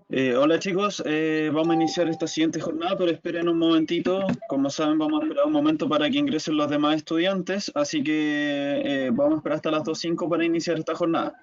Hola chicos, vamos a iniciar esta siguiente jornada, pero esperen un momentito. Como saben, vamos a esperar un momento para que ingresen los demás estudiantes, así que vamos a esperar hasta las 2:05 para iniciar esta jornada.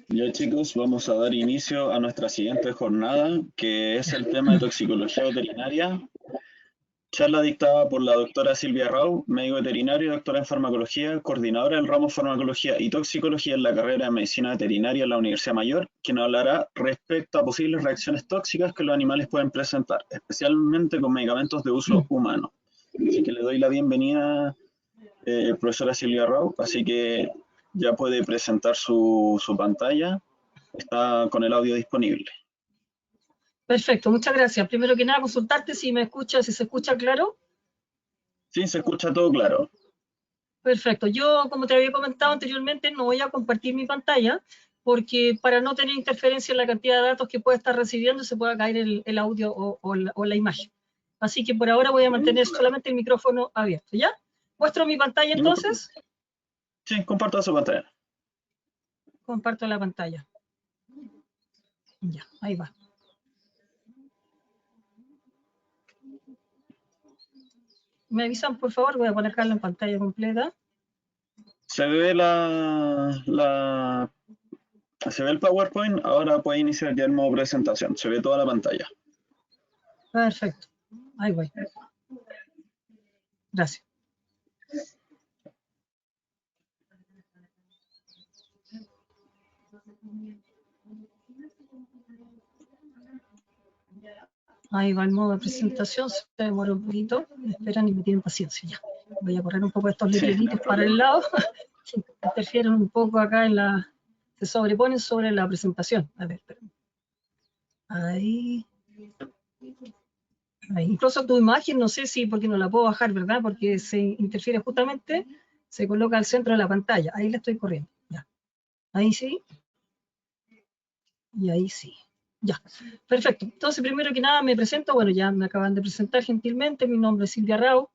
Ya chicos, vamos a dar inicio a nuestra siguiente jornada, que es el tema de toxicología veterinaria. Charla dictada por la doctora Silvia Rau, médico veterinario y doctora en farmacología, coordinadora del ramo farmacología y toxicología en la carrera de medicina veterinaria en la Universidad Mayor, quien hablará respecto a posibles reacciones tóxicas que los animales pueden presentar, especialmente con medicamentos de uso humano. Así que le doy la bienvenida, profesora Silvia Rau, así que ya puede presentar su pantalla, está con el audio disponible. Perfecto, muchas gracias. Primero que nada, consultarte si me escucha, si se escucha claro. Sí, se escucha todo claro. Perfecto. Yo, como te había comentado anteriormente, no voy a compartir mi pantalla porque para no tener interferencia en la cantidad de datos que puede estar recibiendo se pueda caer el audio o la imagen. Así que por ahora voy a mantener solamente el micrófono abierto, ¿ya? ¿Muestro mi pantalla entonces? Sí, comparto su pantalla. Comparto la pantalla. Ya, ahí va. ¿Me avisan, por favor? Voy a poner Carla en pantalla completa. Se ve se ve el PowerPoint, ahora puede iniciar ya el modo presentación. Se ve toda la pantalla. Perfecto. Ahí voy. Gracias. Ahí va el modo de presentación, se demora un poquito, me esperan y me tienen paciencia ya. Voy a correr un poco estos letreritos para el lado, que interfieren un poco acá en la... se sobreponen sobre la presentación. A ver, espérame. Ahí. Ahí. Incluso tu imagen, no sé si, porque no la puedo bajar, ¿verdad? Porque se interfiere justamente, se coloca al centro de la pantalla. Ahí la estoy corriendo, ya. Ahí sí. Y ahí sí. Ya, perfecto. Entonces, primero que nada me presento, bueno, ya me acaban de presentar gentilmente, mi nombre es Silvia Rao,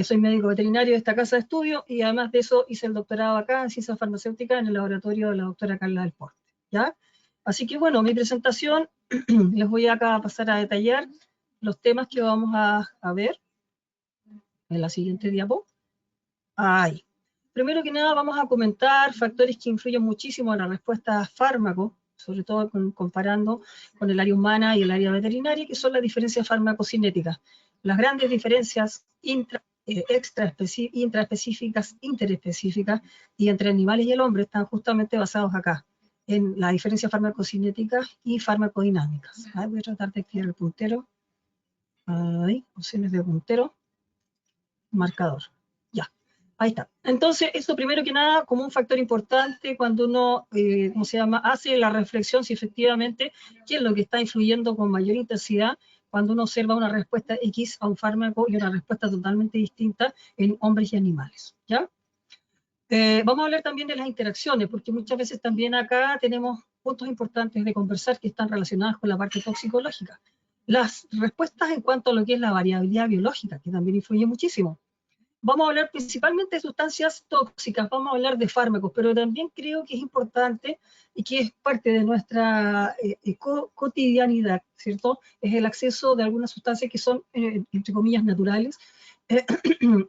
soy médico veterinario de esta casa de estudio y además de eso hice el doctorado acá en ciencias farmacéuticas en el laboratorio de la doctora Carla del Porte, ¿ya? Así que bueno, mi presentación, les voy acá a pasar a detallar los temas que vamos a ver en la siguiente diapo. Ahí. Primero que nada vamos a comentar factores que influyen muchísimo en la respuesta a fármacos, sobre todo comparando con el área humana y el área veterinaria, que son las diferencias farmacocinéticas. Las grandes diferencias intraespecíficas, interespecíficas y entre animales y el hombre están justamente basados acá, en las diferencias farmacocinéticas y farmacodinámicas. Voy a tratar de activar el puntero. Ahí, opciones de puntero, marcador. Ya. Ahí está. Entonces, esto primero que nada, como un factor importante cuando uno, ¿cómo se llama?, hace la reflexión si efectivamente qué es lo que está influyendo con mayor intensidad cuando uno observa una respuesta X a un fármaco y una respuesta totalmente distinta en hombres y animales, ¿ya? Vamos a hablar también de las interacciones, porque muchas veces también acá tenemos puntos importantes de conversar que están relacionados con la parte toxicológica. Las respuestas en cuanto a lo que es la variabilidad biológica, que también influye muchísimo. Vamos a hablar principalmente de sustancias tóxicas, vamos a hablar de fármacos, pero también creo que es importante y que es parte de nuestra cotidianidad, ¿cierto? Es el acceso de algunas sustancias que son, entre comillas, naturales,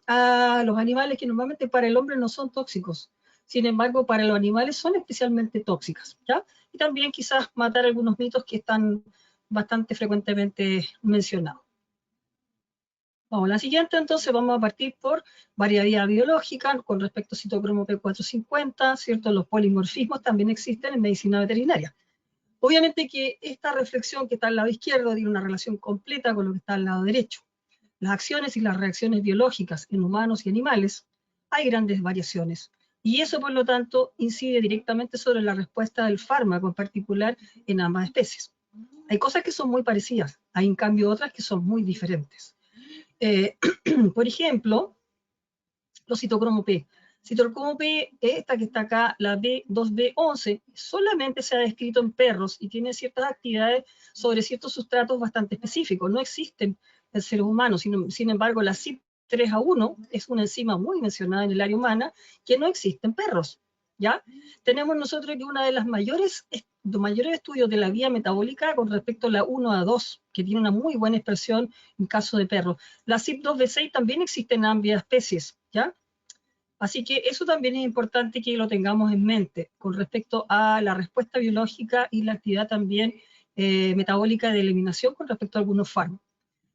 a los animales que normalmente para el hombre no son tóxicos. Sin embargo, para los animales son especialmente tóxicas, ¿ya? Y también quizás matar algunos mitos que están bastante frecuentemente mencionados. Vamos, la siguiente entonces vamos a partir por variabilidad biológica con respecto a citocromo P450, ¿cierto? Los polimorfismos también existen en medicina veterinaria. Obviamente que esta reflexión que está al lado izquierdo tiene una relación completa con lo que está al lado derecho. Las acciones y las reacciones biológicas en humanos y animales, hay grandes variaciones. Y eso, por lo tanto, incide directamente sobre la respuesta del fármaco en particular en ambas especies. Hay cosas que son muy parecidas, hay en cambio otras que son muy diferentes. Por ejemplo, los citocromo P. Citocromo P, esta que está acá, la B2B11, solamente se ha descrito en perros y tiene ciertas actividades sobre ciertos sustratos bastante específicos. No existen en seres humanos, sin embargo, la CYP3A1 es una enzima muy mencionada en el área humana que no existe en perros. ¿Ya? Tenemos nosotros que una de las mayores estudios de la vía metabólica con respecto a la 1A2, que tiene una muy buena expresión en caso de perros. La CYP2B6 también existe en ambas especies, ¿ya? Así que eso también es importante que lo tengamos en mente con respecto a la respuesta biológica y la actividad también metabólica de eliminación con respecto a algunos fármacos.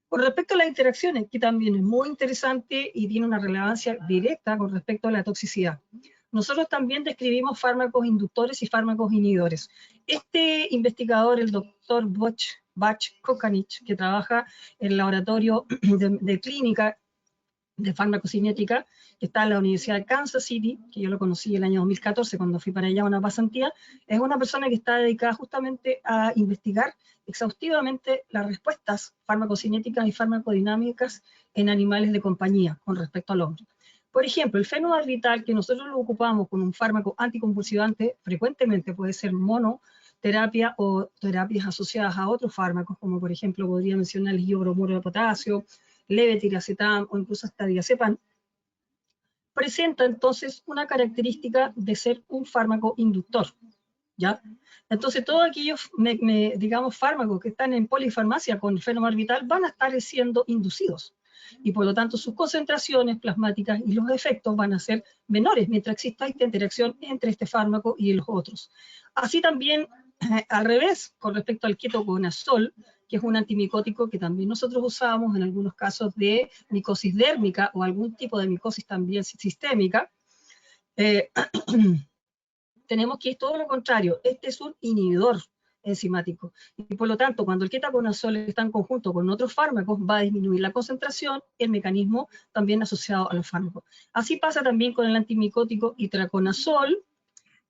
Con respecto a las interacciones, que también es muy interesante y tiene una relevancia directa con respecto a la toxicidad. Nosotros también describimos fármacos inductores y fármacos inhibidores. Este investigador, el doctor Bach Kokanich, que trabaja en el laboratorio de clínica de farmacocinética, que está en la Universidad de Kansas City, que yo lo conocí el año 2014 cuando fui para allá a una pasantía, es una persona que está dedicada justamente a investigar exhaustivamente las respuestas farmacocinéticas y farmacodinámicas en animales de compañía con respecto al hombre. Por ejemplo, el fenobarbital, que nosotros lo ocupamos con un fármaco anticonvulsivante, frecuentemente puede ser mono, terapia o terapias asociadas a otros fármacos, como por ejemplo podría mencionar el iobromuro de potasio, levetiracetam o incluso hasta diazepam, presenta entonces una característica de ser un fármaco inductor, ¿ya? Entonces todos aquellos, digamos, fármacos que están en polifarmacia con fenobarbital van a estar siendo inducidos, y por lo tanto sus concentraciones plasmáticas y los efectos van a ser menores mientras exista esta interacción entre este fármaco y los otros. Así también, al revés, con respecto al ketoconazol, que es un antimicótico que también nosotros usamos en algunos casos de micosis dérmica o algún tipo de micosis también sistémica, tenemos que es todo lo contrario, este es un inhibidor enzimático, y por lo tanto, cuando el ketoconazol está en conjunto con otros fármacos, va a disminuir la concentración, el mecanismo también asociado a los fármacos. Así pasa también con el antimicótico itraconazol,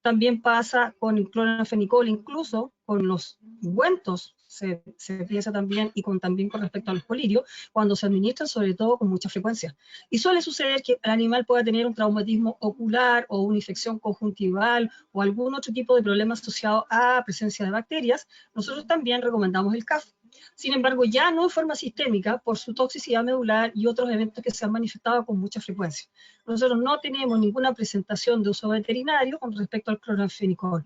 también pasa con el clorfenicol, incluso con los ungüentos se piensa también, y también con respecto a los colirios, cuando se administran sobre todo con mucha frecuencia. Y suele suceder que el animal pueda tener un traumatismo ocular o una infección conjuntival o algún otro tipo de problema asociado a presencia de bacterias. Nosotros también recomendamos el CAF. Sin embargo, ya no en forma sistémica por su toxicidad medular y otros eventos que se han manifestado con mucha frecuencia. Nosotros no tenemos ninguna presentación de uso veterinario con respecto al clorfenicol.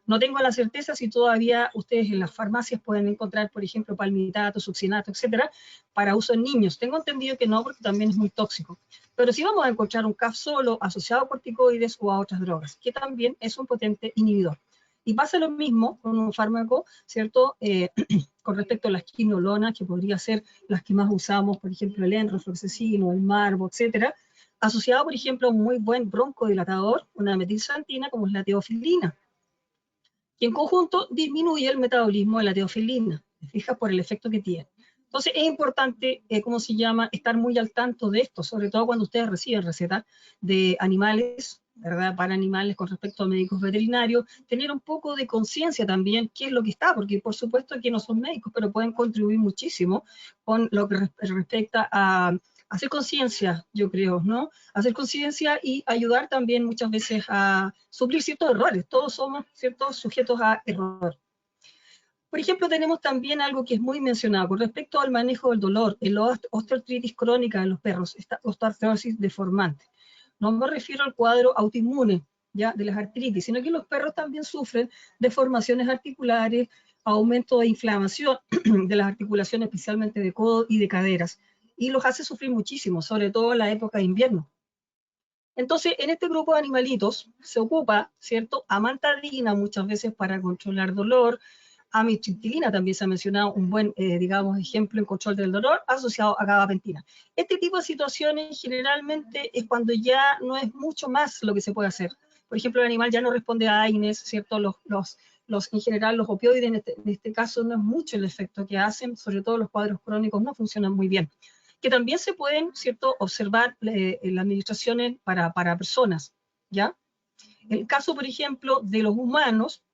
No tengo la certeza si todavía ustedes en las farmacias pueden encontrar, por ejemplo, palmitato, succinato, etcétera, para uso en niños. Tengo entendido que no, porque también es muy tóxico. Pero sí vamos a encontrar un CAF solo asociado a corticoides o a otras drogas, que también es un potente inhibidor. Y pasa lo mismo con un fármaco, ¿cierto? Con respecto a las quinolonas, que podría ser las que más usamos, por ejemplo, el enrofloxacino, el marbo, etcétera, asociado, por ejemplo, a un muy buen broncodilatador, una metilxantina, como es la teofilina, que en conjunto disminuye el metabolismo de la teofilina, ¿te fijas? Por el efecto que tiene. Entonces es importante, ¿cómo se llama?, estar muy al tanto de esto, sobre todo cuando ustedes reciben recetas de animales, ¿verdad?, para animales con respecto a médicos veterinarios, tener un poco de conciencia también qué es lo que está, porque por supuesto que no son médicos, pero pueden contribuir muchísimo con lo que respecta a hacer conciencia, yo creo, ¿no? Hacer conciencia y ayudar también muchas veces a suplir ciertos errores. Todos somos ciertos sujetos a error. Por ejemplo, tenemos también algo que es muy mencionado con respecto al manejo del dolor, en la osteoartritis crónica en los perros, esta osteoartrosis deformante. No me refiero al cuadro autoinmune, ¿ya?, de las artritis, sino que los perros también sufren deformaciones articulares, aumento de inflamación de las articulaciones, especialmente de codo y de caderas, y los hace sufrir muchísimo, sobre todo en la época de invierno. Entonces, en este grupo de animalitos se ocupa, ¿cierto?, amantadina muchas veces para controlar dolor, amitriptilina también se ha mencionado, un buen, digamos, ejemplo en control del dolor, asociado a gabapentina. Este tipo de situaciones generalmente es cuando ya no es mucho más lo que se puede hacer. Por ejemplo, el animal ya no responde a AINES, ¿cierto? En general, los opioides, en este caso, no es mucho el efecto que hacen, sobre todo los cuadros crónicos no funcionan muy bien. Que también se pueden, ¿cierto?, observar en las administraciones para personas, ¿ya? En el caso, por ejemplo, de los humanos,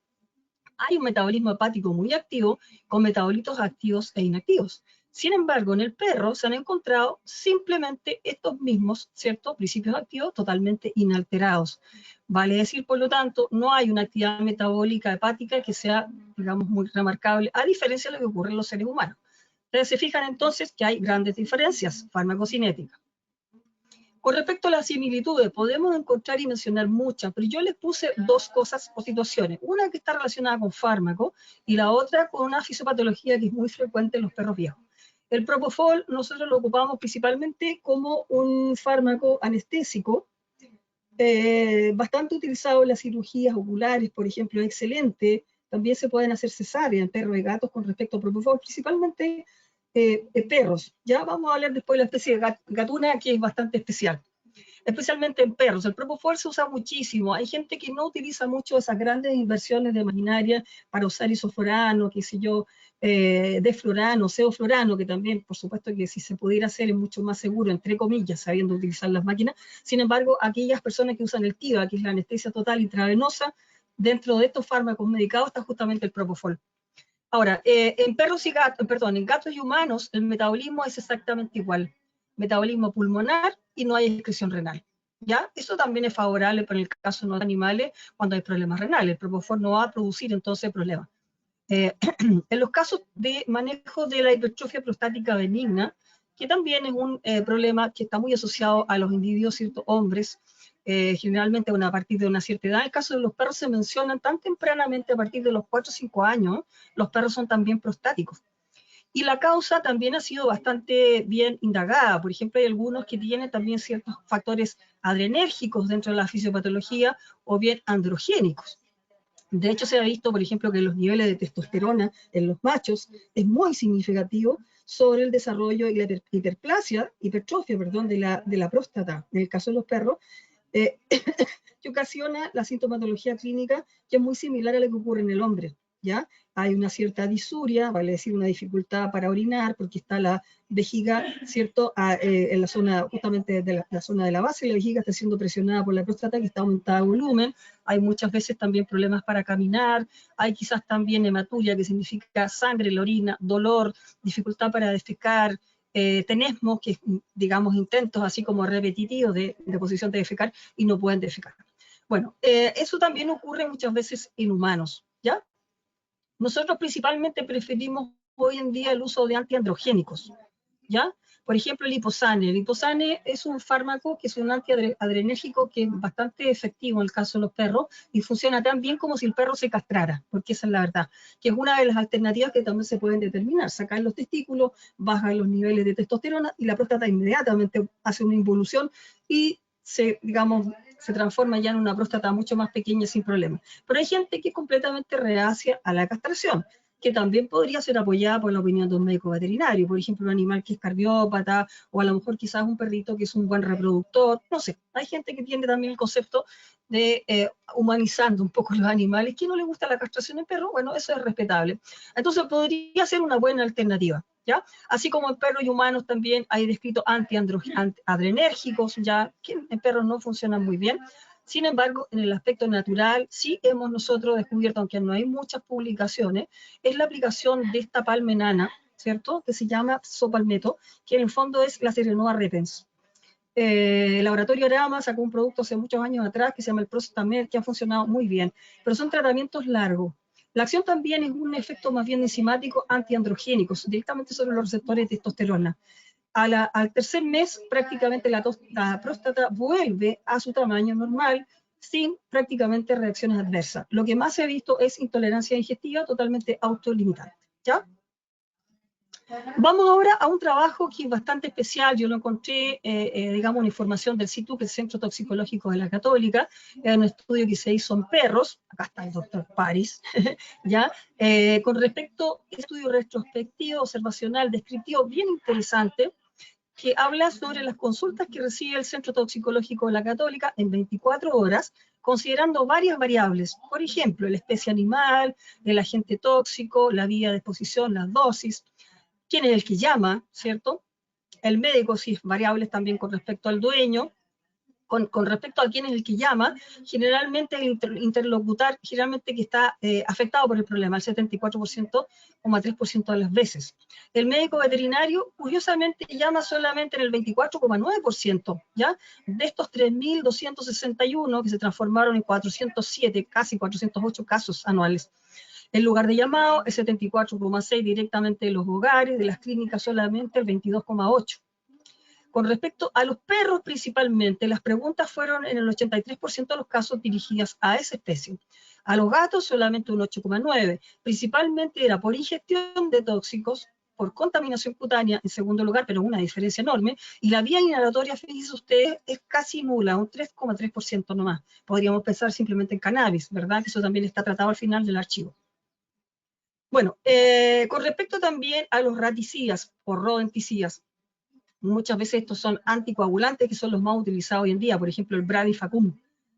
hay un metabolismo hepático muy activo, con metabolitos activos e inactivos. Sin embargo, en el perro se han encontrado simplemente estos mismos, ¿cierto?, principios activos totalmente inalterados. Vale decir, por lo tanto, no hay una actividad metabólica hepática que sea, digamos, muy remarcable, a diferencia de lo que ocurre en los seres humanos. Ustedes se fijan entonces que hay grandes diferencias farmacocinéticas. Con respecto a las similitudes, podemos encontrar y mencionar muchas, pero yo les puse dos cosas o situaciones. Una que está relacionada con fármaco y la otra con una fisiopatología que es muy frecuente en los perros viejos. El propofol nosotros lo ocupamos principalmente como un fármaco anestésico, bastante utilizado en las cirugías oculares, por ejemplo, excelente. También se pueden hacer cesáreas en perros y gatos con respecto a propofol, principalmente perros. Ya vamos a hablar después de la especie de gatuna, que es bastante especial, especialmente en perros. El propofol se usa muchísimo. Hay gente que no utiliza mucho esas grandes inversiones de maquinaria para usar isoflurano, qué sé yo, deflurano, sevoflurano, que también, por supuesto, que si se pudiera hacer es mucho más seguro, entre comillas, sabiendo utilizar las máquinas. Sin embargo, aquellas personas que usan el TIVA, que es la anestesia total intravenosa, dentro de estos fármacos medicados está justamente el propofol. Ahora, en perros y gatos, perdón, en gatos y humanos, el metabolismo es exactamente igual. Metabolismo pulmonar y no hay excreción renal. ¿Ya? Eso también es favorable para el caso de los animales cuando hay problemas renales. El propofol no va a producir entonces problemas. En los casos de manejo de la hipertrofia prostática benigna, que también es un problema que está muy asociado a los individuos, ciertos hombres, generalmente a partir de una cierta edad. En el caso de los perros se mencionan tan tempranamente, a partir de los 4 o 5 años, los perros son también prostáticos. Y la causa también ha sido bastante bien indagada. Por ejemplo, hay algunos que tienen también ciertos factores adrenérgicos dentro de la fisiopatología o bien androgénicos. De hecho, se ha visto, por ejemplo, que los niveles de testosterona en los machos es muy significativo sobre el desarrollo y la hipertrofia, de la próstata, en el caso de los perros, que ocasiona la sintomatología clínica que es muy similar a la que ocurre en el hombre, ¿ya? Hay una cierta disuria, vale decir una dificultad para orinar, porque está la vejiga, ¿cierto? En la zona, justamente de la zona de la base, la vejiga está siendo presionada por la próstata, que está aumentada de volumen. Hay muchas veces también problemas para caminar, hay quizás también hematuria, que significa sangre en la orina, dolor, dificultad para defecar, tenesmos, que digamos intentos así como repetitivos de posición de defecar y no pueden defecar. Bueno, eso también ocurre muchas veces en humanos, ¿ya? Nosotros principalmente preferimos hoy en día el uso de antiandrogénicos, ¿ya? Por ejemplo, el liposane. El liposane es un fármaco que es un antiadrenérgico que es bastante efectivo en el caso de los perros y funciona tan bien como si el perro se castrara, porque esa es la verdad, que es una de las alternativas que también se pueden determinar. Sacar los testículos, bajan los niveles de testosterona y la próstata inmediatamente hace una involución y se transforma ya en una próstata mucho más pequeña sin problema. Pero hay gente que es completamente reacia a la castración, que también podría ser apoyada por la opinión de un médico veterinario, por ejemplo, un animal que es cardiópata, o a lo mejor quizás un perrito que es un buen reproductor, no sé. Hay gente que tiene también el concepto de humanizando un poco los animales, que no le gusta la castración en perro, bueno, eso es respetable. Entonces podría ser una buena alternativa, ¿ya? Así como en perros y humanos también hay descritos antiadrenérgicos, ya, que en perros no funcionan muy bien. Sin embargo, en el aspecto natural, sí hemos nosotros descubierto, aunque no hay muchas publicaciones, es la aplicación de esta palmenana, ¿cierto? Que se llama Sopalmeto, que en el fondo es la Serenova repens. El laboratorio Arama sacó un producto hace muchos años atrás que se llama el Prostamed, que ha funcionado muy bien, pero son tratamientos largos. La acción también es un efecto más bien enzimático antiandrogénico, directamente sobre los receptores de testosterona. Al tercer mes, prácticamente la próstata vuelve a su tamaño normal, sin prácticamente reacciones adversas. Lo que más se ha visto es intolerancia digestiva totalmente autolimitante, ¿ya? Vamos ahora a un trabajo que es bastante especial. Yo lo encontré, una información del CITU, que es el Centro Toxicológico de la Católica, un estudio que se hizo en perros, acá está el doctor Paris, ¿ya? Con respecto a un estudio retrospectivo, observacional, descriptivo, bien interesante, que habla sobre las consultas que recibe el Centro Toxicológico de la Católica en 24 horas, considerando varias variables, por ejemplo, la especie animal, el agente tóxico, la vía de exposición, las dosis, quién es el que llama, ¿cierto? El médico, si es variables también con respecto al dueño, con respecto a quién es el que llama, generalmente el interlocutor, generalmente que está afectado por el problema, el 74,3% de las veces. El médico veterinario, curiosamente, llama solamente en el 24,9%, ¿ya? De estos 3.261 que se transformaron en 407, casi 408 casos anuales. En lugar de llamado, el 74,6% directamente de los hogares, de las clínicas solamente el 22,8%. Con respecto a los perros principalmente, las preguntas fueron en el 83% de los casos dirigidas a esa especie. A los gatos solamente un 8,9%. Principalmente era por ingestión de tóxicos, por contaminación cutánea en segundo lugar, pero una diferencia enorme, y la vía inhalatoria, fíjense ustedes, es casi nula, un 3,3% nomás. Podríamos pensar simplemente en cannabis, ¿verdad? Que eso también está tratado al final del archivo. Bueno, con respecto también a los raticidas o rodenticidas, muchas veces estos son anticoagulantes, que son los más utilizados hoy en día, por ejemplo el Bradifacum,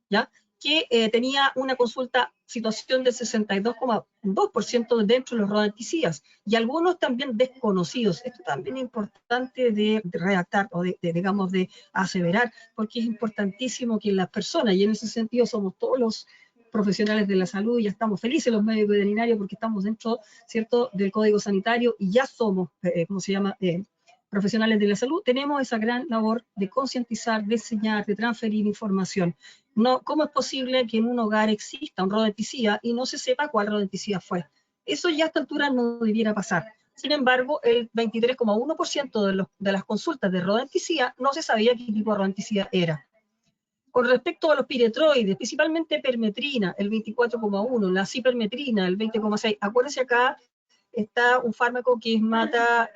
¿ya? Que tenía una situación del 62,2% dentro de los rodenticidas, y algunos también desconocidos. Esto también es importante de redactar, o de aseverar, porque es importantísimo que las personas, y en ese sentido somos todos los profesionales de la salud, y ya estamos felices los médicos veterinarios porque estamos dentro, ¿cierto?, del Código Sanitario, y ya somos, profesionales de la salud, tenemos esa gran labor de concientizar, de enseñar, de transferir información. No, ¿cómo es posible que en un hogar exista un rodenticida y no se sepa cuál rodenticida fue? Eso ya a esta altura no debiera pasar. Sin embargo, el 23,1% de las consultas de rodenticida no se sabía qué tipo de rodenticida era. Con respecto a los piretroides, principalmente permetrina, el 24,1%, la cipermetrina, el 20,6%. Acuérdense acá está un fármaco que mata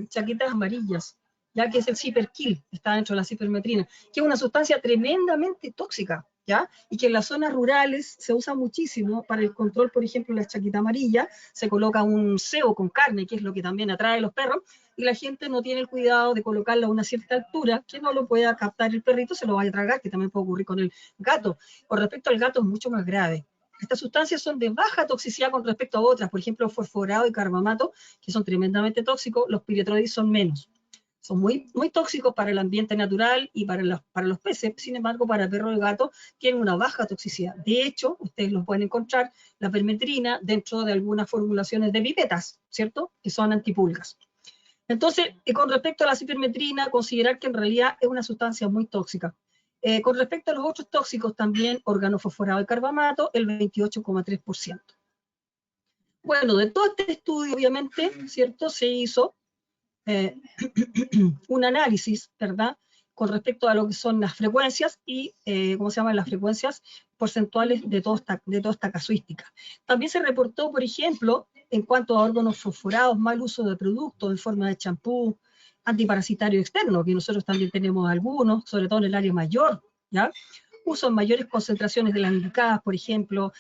chaquetas amarillas, ya que es el ciperquil, está dentro de la cipermetrina, que es una sustancia tremendamente tóxica, ¿ya? Y que en las zonas rurales se usa muchísimo para el control, por ejemplo, de la chaqueta amarilla, se coloca un cebo con carne, que es lo que también atrae a los perros, y la gente no tiene el cuidado de colocarlo a una cierta altura, que no lo pueda captar el perrito, se lo vaya a tragar, que también puede ocurrir con el gato. Con respecto al gato es mucho más grave. Estas sustancias son de baja toxicidad con respecto a otras, por ejemplo, fosforado y carbamato, que son tremendamente tóxicos, los piretroides son menos. Son muy, muy tóxicos para el ambiente natural y para los peces, sin embargo, para perro y gato tienen una baja toxicidad. De hecho, ustedes los pueden encontrar, la permetrina, dentro de algunas formulaciones de pipetas, ¿cierto? Que son antipulgas. Entonces, con respecto a la cipermetrina, considerar que en realidad es una sustancia muy tóxica. Con respecto a los otros tóxicos, también organofosforado y carbamato, el 28,3%. Bueno, de todo este estudio, obviamente, ¿cierto? Se hizo un análisis, ¿verdad? Con respecto a lo que son las frecuencias y, ¿cómo se llaman? Las frecuencias porcentuales de toda esta casuística. También se reportó, por ejemplo, en cuanto a órganos fosforados, mal uso de productos en forma de champú, antiparasitario externo, que nosotros también tenemos algunos, sobre todo en el área mayor, ¿ya? Uso en mayores concentraciones de las indicadas, por ejemplo,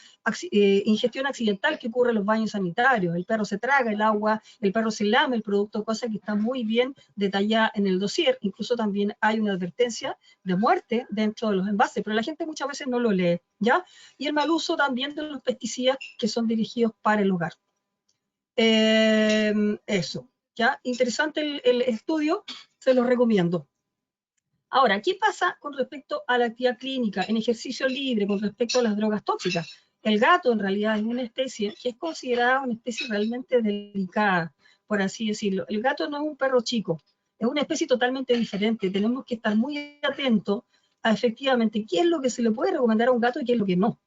ingestión accidental que ocurre en los baños sanitarios, el perro se traga el agua, el perro se lame el producto, cosa que está muy bien detallada en el dossier, incluso también hay una advertencia de muerte dentro de los envases, pero la gente muchas veces no lo lee, ¿ya? Y el mal uso también de los pesticidas que son dirigidos para el hogar. Eso, ¿ya? Interesante el estudio, se lo recomiendo. Ahora, ¿qué pasa con respecto a la actividad clínica en ejercicio libre, con respecto a las drogas tóxicas? El gato en realidad es una especie que es considerada una especie realmente delicada, por así decirlo. El gato no es un perro chico, es una especie totalmente diferente. Tenemos que estar muy atentos a efectivamente qué es lo que se le puede recomendar a un gato y qué es lo que no.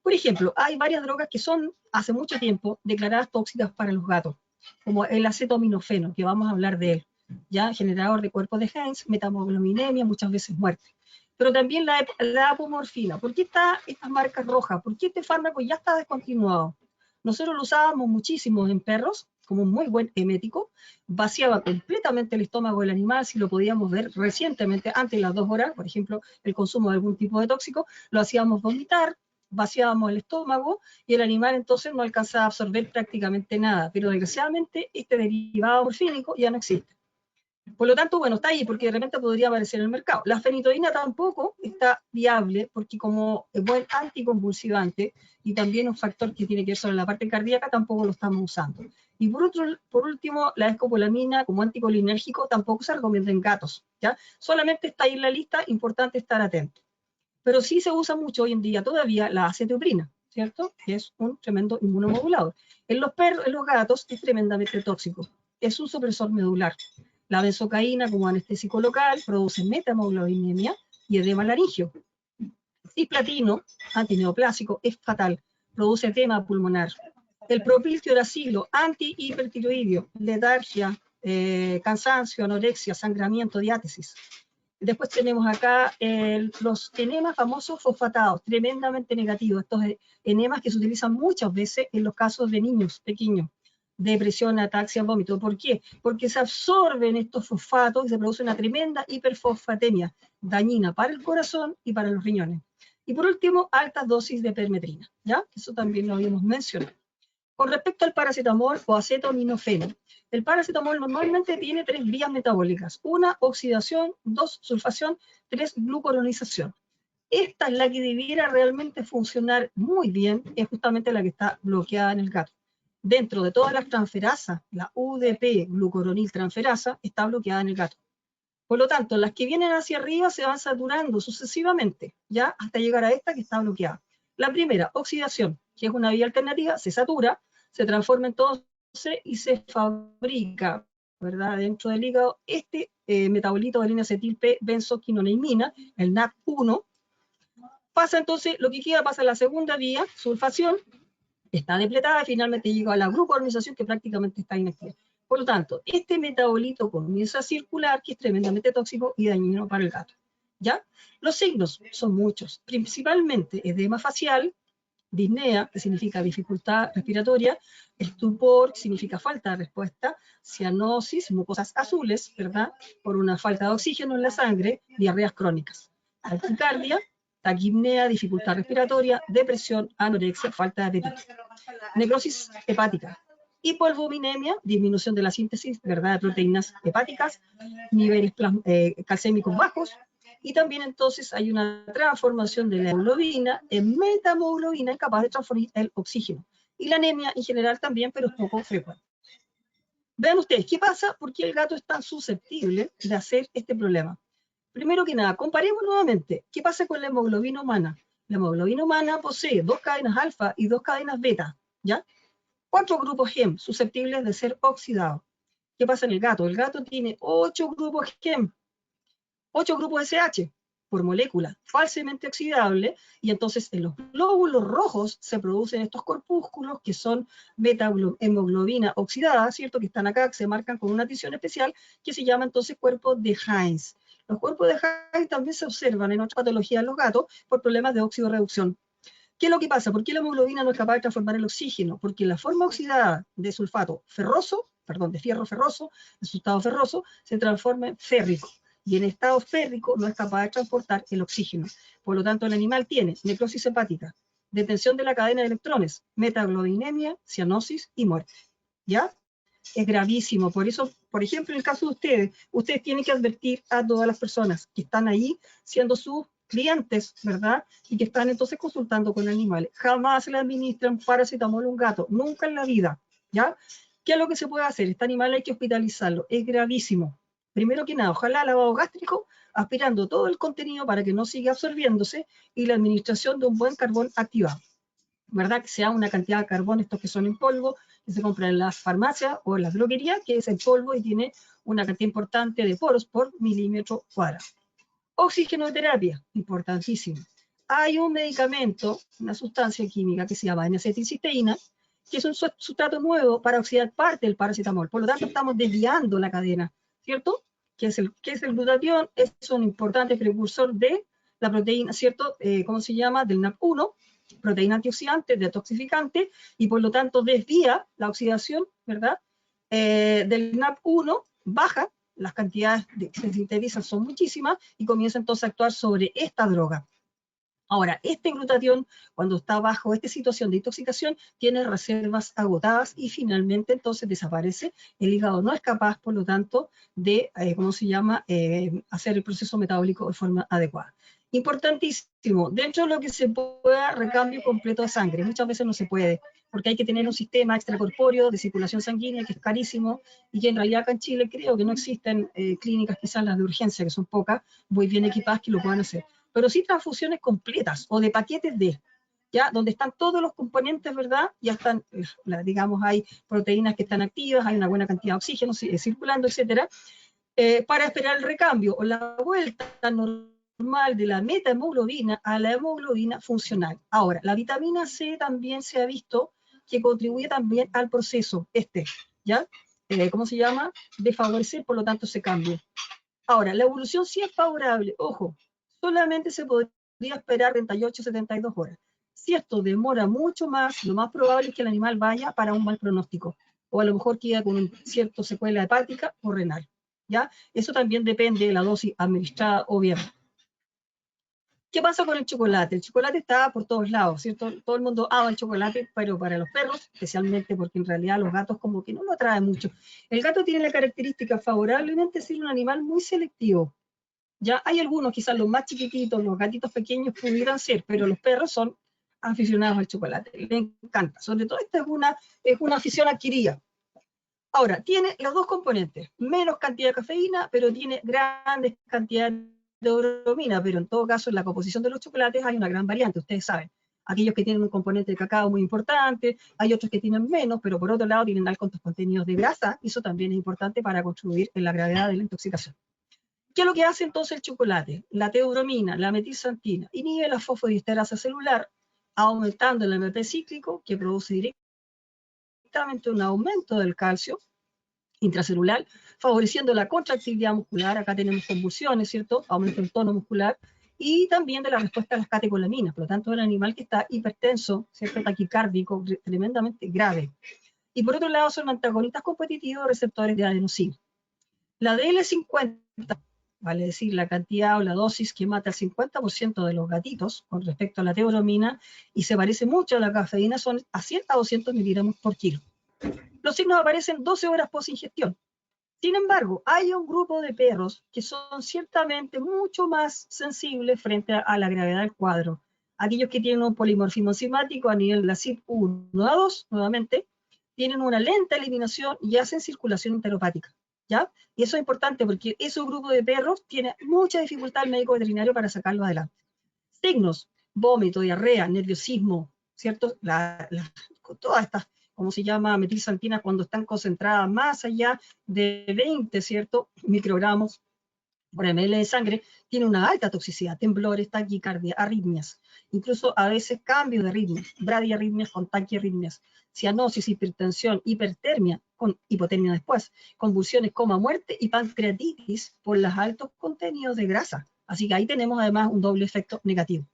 Por ejemplo, hay varias drogas que son hace mucho tiempo declaradas tóxicas para los gatos, como el acetaminofeno, que vamos a hablar de él, ya generador de cuerpos de Heinz, metamoglobinemia, muchas veces muerte. Pero también la apomorfina. ¿Por qué está estas marcas rojas? ¿Por qué este fármaco ya está descontinuado? Nosotros lo usábamos muchísimo en perros, como un muy buen emético, vaciaba completamente el estómago del animal, si lo podíamos ver recientemente, antes de las 2 horas, por ejemplo, el consumo de algún tipo de tóxico, lo hacíamos vomitar, vaciábamos el estómago y el animal entonces no alcanzaba a absorber prácticamente nada, pero desgraciadamente este derivado morfínico ya no existe. Por lo tanto, bueno, está ahí porque de repente podría aparecer en el mercado. La fenitoína tampoco está viable porque como es buen anticonvulsivante y también un factor que tiene que ver sobre la parte cardíaca, tampoco lo estamos usando. Y por último, la escopolamina como anticolinérgico tampoco se recomienda en gatos, ¿ya? Solamente está ahí en la lista, importante estar atento. Pero sí se usa mucho hoy en día todavía la acetoprina, ¿cierto? Que es un tremendo inmunomodulador. En los perros, en los gatos es tremendamente tóxico. Es un supresor medular. La benzocaína como anestésico local produce metamoglobinemia y edema laringio. Cisplatino, antineoplásico, es fatal. Produce edema pulmonar. El propiltioracilo, antihipertiroideo, letargia, cansancio, anorexia, sangramiento, diátesis. Después tenemos acá los enemas famosos fosfatados, tremendamente negativos. Estos enemas que se utilizan muchas veces en los casos de niños pequeños, depresión, ataxia, vómito. ¿Por qué? Porque se absorben estos fosfatos y se produce una tremenda hiperfosfatemia, dañina para el corazón y para los riñones. Y por último, altas dosis de permetrina, ¿ya? Eso también lo habíamos mencionado. Con respecto al paracetamol o acetaminofeno, el paracetamol normalmente tiene 3 vías metabólicas. 1, oxidación, 2, sulfación, 3, glucuronización. Esta es la que debiera realmente funcionar muy bien, es justamente la que está bloqueada en el gato. Dentro de todas las transferasas, la UDP, glucuronil transferasa, está bloqueada en el gato. Por lo tanto, las que vienen hacia arriba se van saturando sucesivamente, ya hasta llegar a esta que está bloqueada. La primera, oxidación, que es una vía alternativa, se satura, se transforma en todo y se fabrica, ¿verdad? Dentro del hígado, este metabolito de N-acetil P-benzoquinoneimina, el NAC1, pasa entonces, lo que queda pasa a la segunda vía, sulfación, está depletada y finalmente llega a la glucoorganización que prácticamente está inactiva. Por lo tanto, este metabolito comienza a circular, que es tremendamente tóxico y dañino para el gato. ¿Ya? Los signos son muchos, principalmente edema facial, disnea, que significa dificultad respiratoria, estupor, que significa falta de respuesta, cianosis, mucosas azules, ¿verdad? Por una falta de oxígeno en la sangre, diarreas crónicas, taquicardia, taquipnea, dificultad respiratoria, depresión, anorexia, falta de apetito, necrosis hepática, hipoalbuminemia, disminución de la síntesis, ¿verdad?, de proteínas hepáticas, niveles calcémicos bajos, y también entonces hay una transformación de la hemoglobina en metahemoglobina incapaz de transformar el oxígeno. Y la anemia en general también, pero es poco frecuente. Vean ustedes, ¿qué pasa? ¿Por qué el gato es tan susceptible de hacer este problema? Primero que nada, comparemos nuevamente. ¿Qué pasa con la hemoglobina humana? La hemoglobina humana posee 2 cadenas alfa y 2 cadenas beta, ¿ya? 4 grupos GEM susceptibles de ser oxidados. ¿Qué pasa en el gato? El gato tiene 8 grupos GEM, 8 grupos SH por molécula, falsamente oxidable, y entonces en los glóbulos rojos se producen estos corpúsculos que son beta-hemoglobina oxidada, ¿cierto? Que están acá, que se marcan con una tinción especial, que se llama entonces cuerpo de Heinz. Los cuerpos de Heinz también se observan en otras patologías de los gatos por problemas de oxidorreducción. ¿Qué es lo que pasa? ¿Por qué la hemoglobina no es capaz de transformar el oxígeno? Porque la forma oxidada de sulfato ferroso, perdón, de fierro ferroso, de sulfato ferroso, se transforma en férrico. Y en estado férrico no es capaz de transportar el oxígeno. Por lo tanto, el animal tiene necrosis hepática, detención de la cadena de electrones, metaglobinemia, cianosis y muerte. ¿Ya? Es gravísimo. Por eso, por ejemplo, en el caso de ustedes tienen que advertir a todas las personas que están ahí siendo sus clientes, ¿verdad? Y que están entonces consultando con animales. Jamás le administran paracetamol a un gato, nunca en la vida, ¿ya? ¿Qué es lo que se puede hacer? Este animal hay que hospitalizarlo, es gravísimo. Primero que nada, ojalá lavado gástrico, aspirando todo el contenido para que no siga absorbiéndose, y la administración de un buen carbón activado, ¿verdad? Que sea una cantidad de carbón, estos que son en polvo, que se compran en las farmacias o en las droguerías, que es el polvo y tiene una cantidad importante de poros por milímetro cuadrado. Oxigenoterapia, importantísimo. Hay un medicamento, una sustancia química que se llama N-acetilcisteína, que es un sustrato nuevo para oxidar parte del paracetamol. Por lo tanto, estamos desviando la cadena, ¿cierto? ¿Qué es el glutatión? Es un importante precursor de la proteína, ¿cierto? ¿Cómo se llama? Del NAP1, proteína antioxidante, detoxificante, y por lo tanto desvía la oxidación, ¿verdad? Del NAP1, baja, las cantidades que se sintetizan son muchísimas, y comienza entonces a actuar sobre esta droga. Ahora, este glutatión, cuando está bajo esta situación de intoxicación, tiene reservas agotadas y finalmente entonces desaparece. El hígado no es capaz, por lo tanto, de, ¿cómo se llama?, hacer el proceso metabólico de forma adecuada. Importantísimo, dentro de lo que se pueda, recambio completo de sangre. Muchas veces no se puede, porque hay que tener un sistema extracorpóreo de circulación sanguínea que es carísimo, y que en realidad acá en Chile creo que no existen clínicas, quizás las de urgencia, que son pocas, muy bien equipadas, que lo puedan hacer. Pero sí transfusiones completas o de paquetes de, ¿ya? Donde están todos los componentes, ¿verdad? Ya están, digamos, hay proteínas que están activas, hay una buena cantidad de oxígeno circulando, etcétera, para esperar el recambio o la vuelta normal de la metahemoglobina a la hemoglobina funcional. Ahora, la vitamina C también se ha visto que contribuye también al proceso ¿ya? ¿Cómo se llama? De favorecer, por lo tanto, ese cambio. Ahora, la evolución sí es favorable, ojo, solamente se podría esperar 38-72 horas. Si esto demora mucho más, lo más probable es que el animal vaya para un mal pronóstico, o a lo mejor queda con un cierto secuela hepática o renal, ¿ya? Eso también depende de la dosis administrada, obviamente. ¿Qué pasa con el chocolate? El chocolate está por todos lados, ¿cierto? Todo el mundo ama el chocolate, pero para los perros, especialmente porque en realidad los gatos como que no lo atraen mucho. El gato tiene la característica favorablemente de ser un animal muy selectivo. Ya hay algunos, quizás los más chiquititos, los gatitos pequeños pudieran ser, pero los perros son aficionados al chocolate, les encanta. Sobre todo esta es una afición adquirida. Ahora, tiene los dos componentes, menos cantidad de cafeína, pero tiene grandes cantidades de bromina, pero en todo caso en la composición de los chocolates hay una gran variante, ustedes saben. Aquellos que tienen un componente de cacao muy importante, hay otros que tienen menos, pero por otro lado tienen altos contenidos de grasa, y eso también es importante para contribuir en la gravedad de la intoxicación. ¿Qué es lo que hace entonces el chocolate? La teobromina, la metilxantina, inhibe la fosfodiesterasa celular, aumentando el AMP cíclico, que produce directamente un aumento del calcio intracelular, favoreciendo la contractilidad muscular. Acá tenemos convulsiones, ¿cierto? Aumento del tono muscular, y también de la respuesta a las catecolaminas. Por lo tanto, es un animal que está hipertenso, ¿cierto? Taquicárdico, tremendamente grave. Y por otro lado, son antagonistas competitivos de receptores de adenosina. La DL50, vale decir, la cantidad o la dosis que mata el 50% de los gatitos con respecto a la teobromina, y se parece mucho a la cafeína, son a 100 a 200 miligramos por kilo. Los signos aparecen 12 horas post ingestión. Sin embargo, hay un grupo de perros que son ciertamente mucho más sensibles frente a la gravedad del cuadro. Aquellos que tienen un polimorfismo enzimático a nivel de la CYP1A2, nuevamente, tienen una lenta eliminación y hacen circulación enteropática, ¿ya? Y eso es importante porque ese grupo de perros tiene mucha dificultad el médico veterinario para sacarlo adelante. Signos: vómito, diarrea, nerviosismo, ¿cierto? Todas estas, ¿cómo se llama? Metilxantinas, cuando están concentradas más allá de 20, ¿cierto? Microgramos por ml de sangre, tiene una alta toxicidad, temblores, taquicardia, arritmias, incluso a veces cambios de arritmias, bradiarritmias con taquiarritmias, cianosis, hipertensión, hipertermia con hipotermia después, convulsiones, coma, muerte y pancreatitis por los altos contenidos de grasa. Así que ahí tenemos además un doble efecto negativo.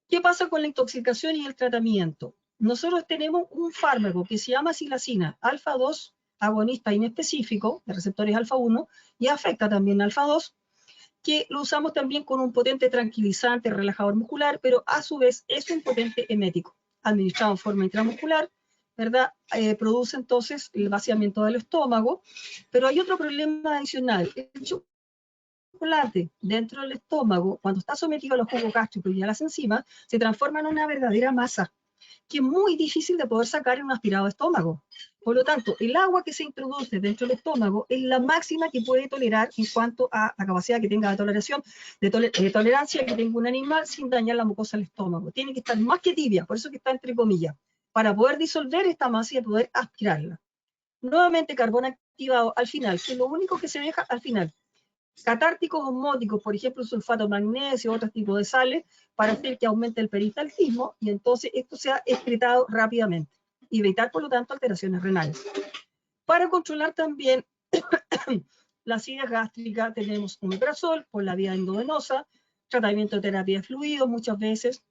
¿Qué pasa con la intoxicación y el tratamiento? Nosotros tenemos un fármaco que se llama silacina, alfa-2, agonista inespecífico de receptores alfa-1, y afecta también alfa-2, que lo usamos también con un potente tranquilizante, relajador muscular, pero a su vez es un potente emético, administrado en forma intramuscular, ¿verdad? Produce entonces el vaciamiento del estómago, pero hay otro problema adicional. El chocolate dentro del estómago, cuando está sometido a los jugos gástricos y a las enzimas, se transforma en una verdadera masa, que es muy difícil de poder sacar en un aspirado de estómago. Por lo tanto, el agua que se introduce dentro del estómago es la máxima que puede tolerar en cuanto a la capacidad que tenga de toleración, de tolerancia que tenga un animal sin dañar la mucosa del estómago. Tiene que estar más que tibia, por eso que está entre comillas, para poder disolver esta masa y poder aspirarla. Nuevamente, carbón activado al final, que es lo único que se deja al final. Catárticos osmóticos, por ejemplo, sulfato de magnesio, otros tipos de sales, para hacer que aumente el peristaltismo y entonces esto sea excretado rápidamente y evitar, por lo tanto, alteraciones renales. Para controlar también la acidez gástrica tenemos omeprazol por la vía endovenosa, tratamiento de terapia de fluidos muchas veces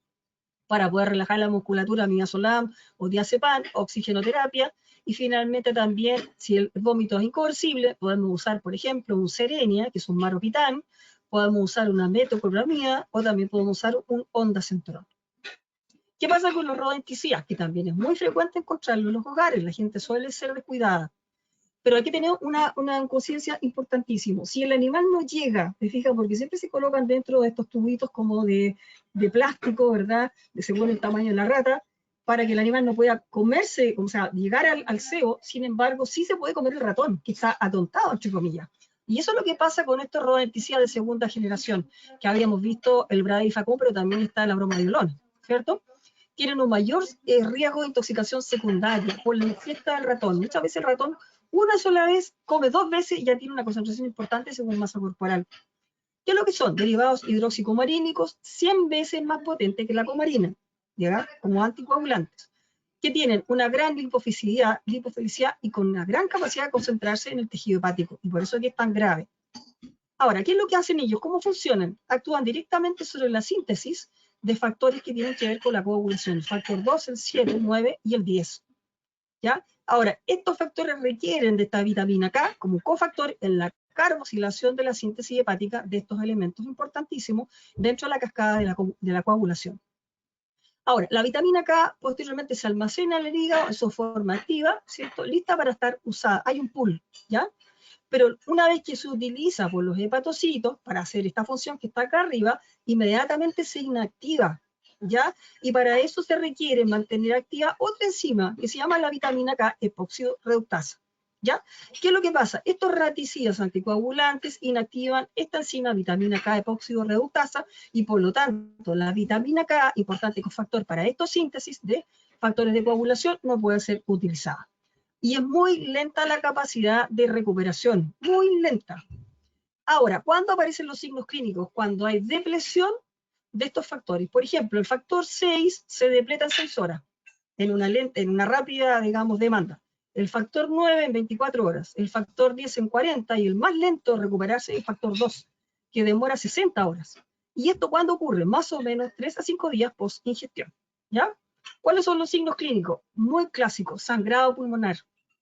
para poder relajar la musculatura, midazolam o diazepam, oxigenoterapia, y finalmente también, si el vómito es incoercible, podemos usar, por ejemplo, un Serenia, que es un maropitán, podemos usar una metoclopramida, o también podemos usar un ondansetron. ¿Qué pasa con los rodenticidas? Que también es muy frecuente encontrarlo en los hogares, la gente suele ser descuidada. Pero hay que tener una conciencia importantísima. Si el animal no llega, te fijas, porque siempre se colocan dentro de estos tubitos como de plástico, ¿verdad? Según el tamaño de la rata, para que el animal no pueda comerse, o sea, llegar al cebo. Sin embargo, sí se puede comer el ratón, que está atontado, entre comillas. Y eso es lo que pasa con estos rodenticidas de segunda generación, que habíamos visto el bradifacum, pero también está la bromadiolona, ¿cierto? Tienen un mayor riesgo de intoxicación secundaria por la ingesta del ratón. Muchas veces el ratón una sola vez come 2 veces y ya tiene una concentración importante según masa corporal. ¿Qué es lo que son? Derivados hidroxicomarínicos 100 veces más potentes que la comarina, ¿ya? Como anticoagulantes, que tienen una gran lipofilicidad y con una gran capacidad de concentrarse en el tejido hepático, y por eso es que es tan grave. Ahora, ¿qué es lo que hacen ellos? ¿Cómo funcionan? Actúan directamente sobre la síntesis de factores que tienen que ver con la coagulación, el factor 2, el 7, el 9 y el 10. ¿Ya? Ahora, estos factores requieren de esta vitamina K como cofactor en la carboxilación de la síntesis hepática de estos elementos importantísimos dentro de la cascada de la coagulación. Ahora, la vitamina K posteriormente se almacena en el hígado en su forma activa, ¿cierto? Lista para estar usada. Hay un pool, ¿ya? Pero una vez que se utiliza por los hepatocitos para hacer esta función que está acá arriba, inmediatamente se inactiva, ¿ya? Y para eso se requiere mantener activa otra enzima que se llama la vitamina K epóxido reductasa, ¿ya? ¿Qué es lo que pasa? Estos raticidas anticoagulantes inactivan esta enzima vitamina K epóxido reductasa y por lo tanto la vitamina K, importante cofactor para esta síntesis de factores de coagulación, no puede ser utilizada. Y es muy lenta la capacidad de recuperación, muy lenta. Ahora, ¿cuándo aparecen los signos clínicos? Cuando hay depresión de estos factores. Por ejemplo, el factor 6 se depleta en 6 horas, en una rápida, digamos, demanda. El factor 9 en 24 horas, el factor 10 en 40, y el más lento en recuperarse es el factor 2, que demora 60 horas. ¿Y esto cuándo ocurre? Más o menos 3 a 5 días post-ingestión, ¿ya? ¿Cuáles son los signos clínicos? Muy clásicos: sangrado pulmonar,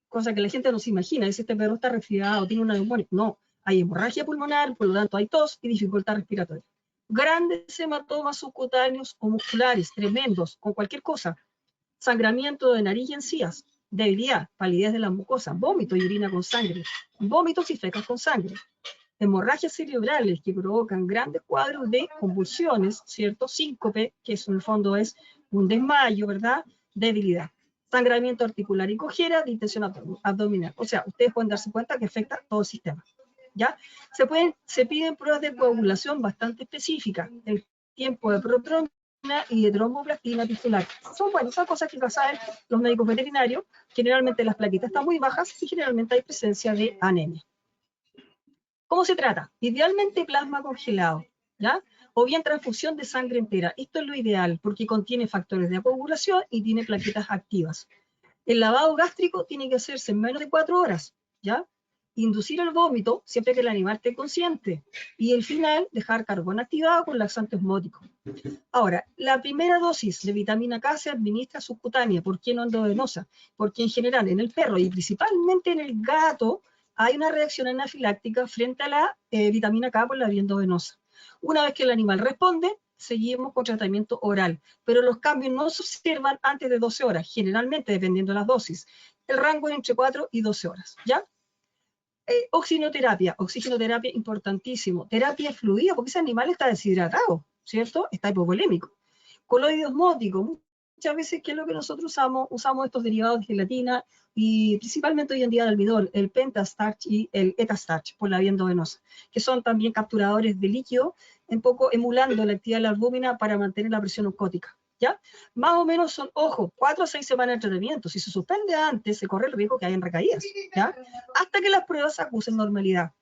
cosa que la gente no se imagina. Dice, este perro está resfriado, tiene una neumonía. No, hay hemorragia pulmonar, por lo tanto hay tos y dificultad respiratoria. Grandes hematomas subcutáneos o musculares, tremendos, con cualquier cosa. Sangramiento de nariz y encías, debilidad, palidez de la mucosa, vómito y orina con sangre, vómitos y fecas con sangre. Hemorragias cerebrales que provocan grandes cuadros de convulsiones, ¿cierto? Síncope, que en el fondo es un desmayo, ¿verdad? Debilidad. Sangramiento articular y cojera, distensión abdominal. O sea, ustedes pueden darse cuenta que afecta todo el sistema, ¿ya? Se piden pruebas de coagulación bastante específicas, el tiempo de protrombina y de tromboplastina epistolar. Son cosas que saben los médicos veterinarios. Generalmente las plaquitas están muy bajas y generalmente hay presencia de anemia. ¿Cómo se trata? Idealmente plasma congelado, ¿ya? O bien transfusión de sangre entera. Esto es lo ideal porque contiene factores de coagulación y tiene plaquetas activas. El lavado gástrico tiene que hacerse en menos de 4 horas, ¿ya? Inducir el vómito siempre que el animal esté consciente. Y el final, dejar carbón activado con laxante osmótico. Ahora, la primera dosis de vitamina K se administra subcutánea. ¿Por qué no endovenosa? Porque en general en el perro y principalmente en el gato hay una reacción anafiláctica frente a la vitamina K por la vía endovenosa. Una vez que el animal responde, seguimos con tratamiento oral, pero los cambios no se observan antes de 12 horas, generalmente dependiendo de las dosis. El rango es entre 4 y 12 horas, ¿ya? Oxigenoterapia importantísimo. Terapia fluida, porque ese animal está deshidratado, ¿cierto? Está hipovolémico. Coloide osmótico, muchas veces, ¿qué es lo que nosotros usamos? Usamos estos derivados de gelatina y principalmente hoy en día de almidón, el pentastarch y el etastarch por la vía endovenosa, que son también capturadores de líquido, un poco emulando la actividad de la albúmina para mantener la presión osmótica, ¿ya? Más o menos son, ojo, 4 a 6 semanas de tratamiento. Si se suspende antes, se corre el riesgo que hayan recaídas, ¿ya? Hasta que las pruebas acusen normalidad.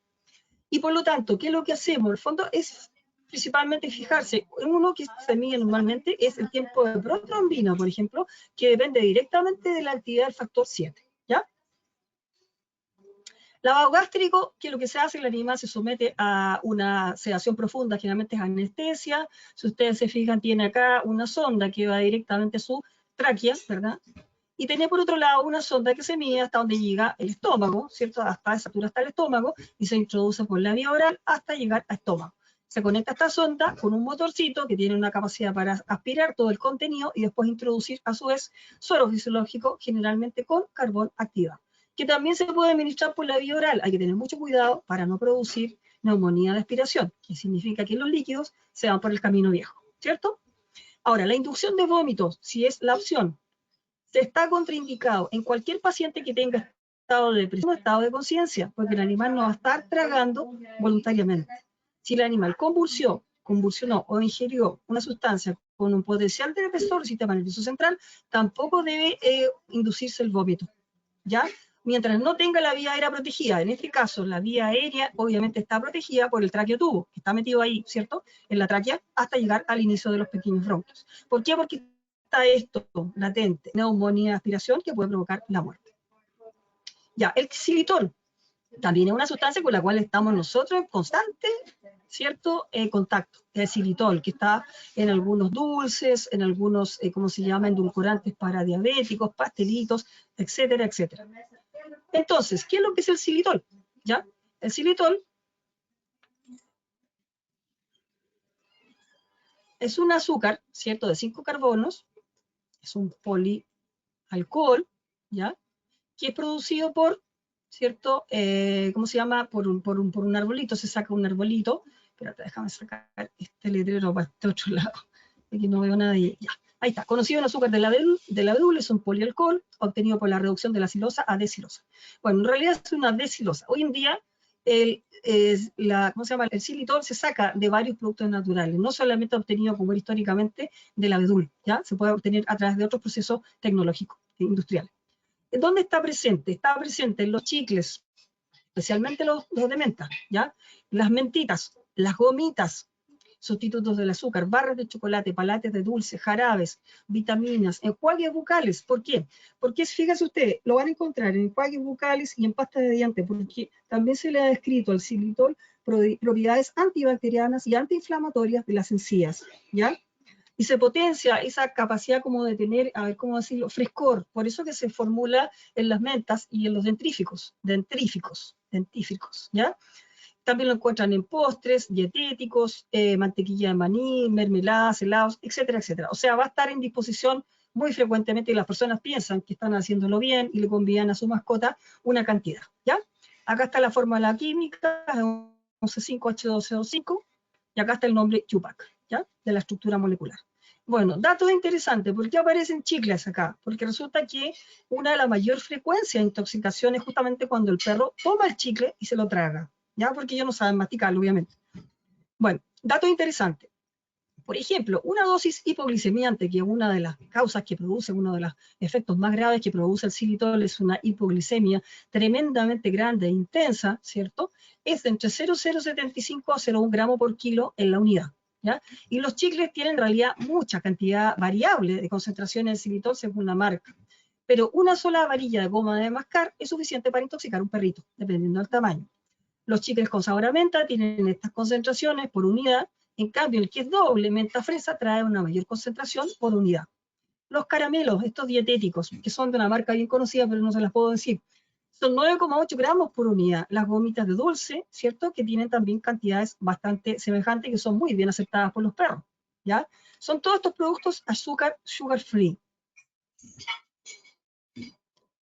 Y por lo tanto, ¿qué es lo que hacemos? En el fondo es principalmente fijarse en uno que se mide normalmente, es el tiempo de protrombina, por ejemplo, que depende directamente de la actividad del factor 7, ¿ya? Lavado gástrico, que lo que se hace, el animal se somete a una sedación profunda, generalmente es anestesia. Si ustedes se fijan, tiene acá una sonda que va directamente a su tráquea, ¿verdad? Y tiene por otro lado una sonda que se mide hasta donde llega el estómago, ¿cierto? Hasta esa altura está el estómago, y se introduce por la vía oral hasta llegar al estómago. Se conecta esta sonda con un motorcito que tiene una capacidad para aspirar todo el contenido y después introducir a su vez suero fisiológico, generalmente con carbón activado, que también se puede administrar por la vía oral. Hay que tener mucho cuidado para no producir neumonía de aspiración, que significa que los líquidos se van por el camino viejo, ¿cierto? Ahora, la inducción de vómitos, si es la opción, se está contraindicado en cualquier paciente que tenga estado de depresión o estado de conciencia, porque el animal no va a estar tragando voluntariamente. Si el animal convulsionó o ingirió una sustancia con un potencial depresor del sistema nervioso central, tampoco debe inducirse el vómito, ¿ya? Mientras no tenga la vía aérea protegida. En este caso, la vía aérea obviamente está protegida por el traqueotubo, que está metido ahí, ¿cierto?, en la tráquea, hasta llegar al inicio de los pequeños bronquios. ¿Por qué? Porque está esto latente, neumonía de aspiración, que puede provocar la muerte. Ya, el xilitol también es una sustancia con la cual estamos nosotros en constante, ¿cierto?, contacto. El xilitol, que está en algunos dulces, en algunos, ¿cómo se llama?, endulcorantes para diabéticos, pastelitos, etcétera, etcétera. Entonces, ¿qué es lo que es el xilitol? ¿Ya? El xilitol es un azúcar, ¿cierto?, de 5 carbonos, es un polialcohol, ¿ya?, que es producido por, ¿cierto?, ¿cómo se llama?, por un arbolito. Se saca un arbolito. Espérate, déjame sacar este letrero para este otro lado, aquí no veo nada de ya. Ahí está, conocido en azúcar del abedul, es un polialcohol obtenido por la reducción de la silosa a desilosa. Bueno, en realidad es una desilosa. Hoy en día, ¿cómo se llama?, el xilitol se saca de varios productos naturales, no solamente obtenido, como era históricamente, del abedul, ¿ya? Se puede obtener a través de otros procesos tecnológicos, industriales. ¿Dónde está presente? Está presente en los chicles, especialmente los de menta, ¿ya? Las mentitas, las gomitas, sustitutos del azúcar, barras de chocolate, palates de dulce, jarabes, vitaminas, enjuagues bucales. ¿Por qué? Porque fíjese usted, lo van a encontrar en enjuagues bucales y en pasta de dientes, porque también se le ha descrito al xilitol propiedades antibacterianas y antiinflamatorias de las encías, ¿ya? Y se potencia esa capacidad como de tener, a ver cómo decirlo, frescor. Por eso que se formula en las mentas y en los dentíficos, ¿ya? También lo encuentran en postres, dietéticos, mantequilla de maní, mermeladas, helados, etcétera, etcétera. O sea, va a estar en disposición muy frecuentemente y las personas piensan que están haciéndolo bien y le convían a su mascota una cantidad, ¿ya? Acá está la fórmula química, 11,5H12O5, y acá está el nombre Chupac, ¿ya? De la estructura molecular. Bueno, datos interesantes. ¿Por qué aparecen chicles acá? Porque resulta que una de las mayor frecuencia de intoxicación es justamente cuando el perro toma el chicle y se lo traga, ¿ya? Porque ellos no saben masticarlo, obviamente. Bueno, datos interesantes. Por ejemplo, una dosis hipoglicemiante, que es una de las causas que produce, uno de los efectos más graves que produce el xilitol, es una hipoglicemia tremendamente grande e intensa, ¿cierto? Es de entre 0,075 a 0,1 gramos por kilo en la unidad, ¿ya? Y los chicles tienen en realidad mucha cantidad variable de concentraciones de xilitol según la marca. Pero una sola varilla de goma de mascar es suficiente para intoxicar a un perrito, dependiendo del tamaño. Los chicles con sabor a menta tienen estas concentraciones por unidad. En cambio, el que es doble menta fresa trae una mayor concentración por unidad. Los caramelos, estos dietéticos, que son de una marca bien conocida, pero no se las puedo decir, son 9,8 gramos por unidad. Las gomitas de dulce, ¿cierto? Que tienen también cantidades bastante semejantes, que son muy bien aceptadas por los perros, ¿ya? Son todos estos productos azúcar sugar free.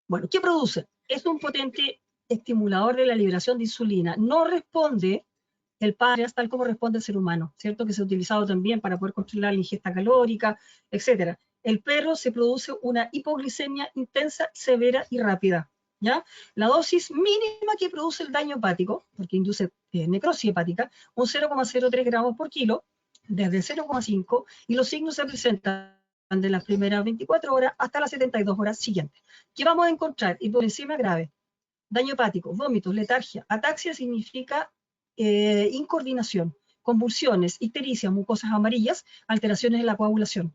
Bueno, ¿qué produce? Es un potente estimulador de la liberación de insulina. No responde el páncreas tal como responde el ser humano, ¿cierto? Que se ha utilizado también para poder controlar la ingesta calórica, etc. El perro se produce una hipoglicemia intensa, severa y rápida, ¿ya? La dosis mínima que produce el daño hepático, porque induce necrosis hepática, un 0,03 gramos por kilo, desde 0,5, y los signos se presentan de las primeras 24 horas hasta las 72 horas siguientes. ¿Qué vamos a encontrar? Hipoglicemia grave, daño hepático, vómitos, letargia. Ataxia significa incoordinación, convulsiones, ictericia, mucosas amarillas, alteraciones en la coagulación.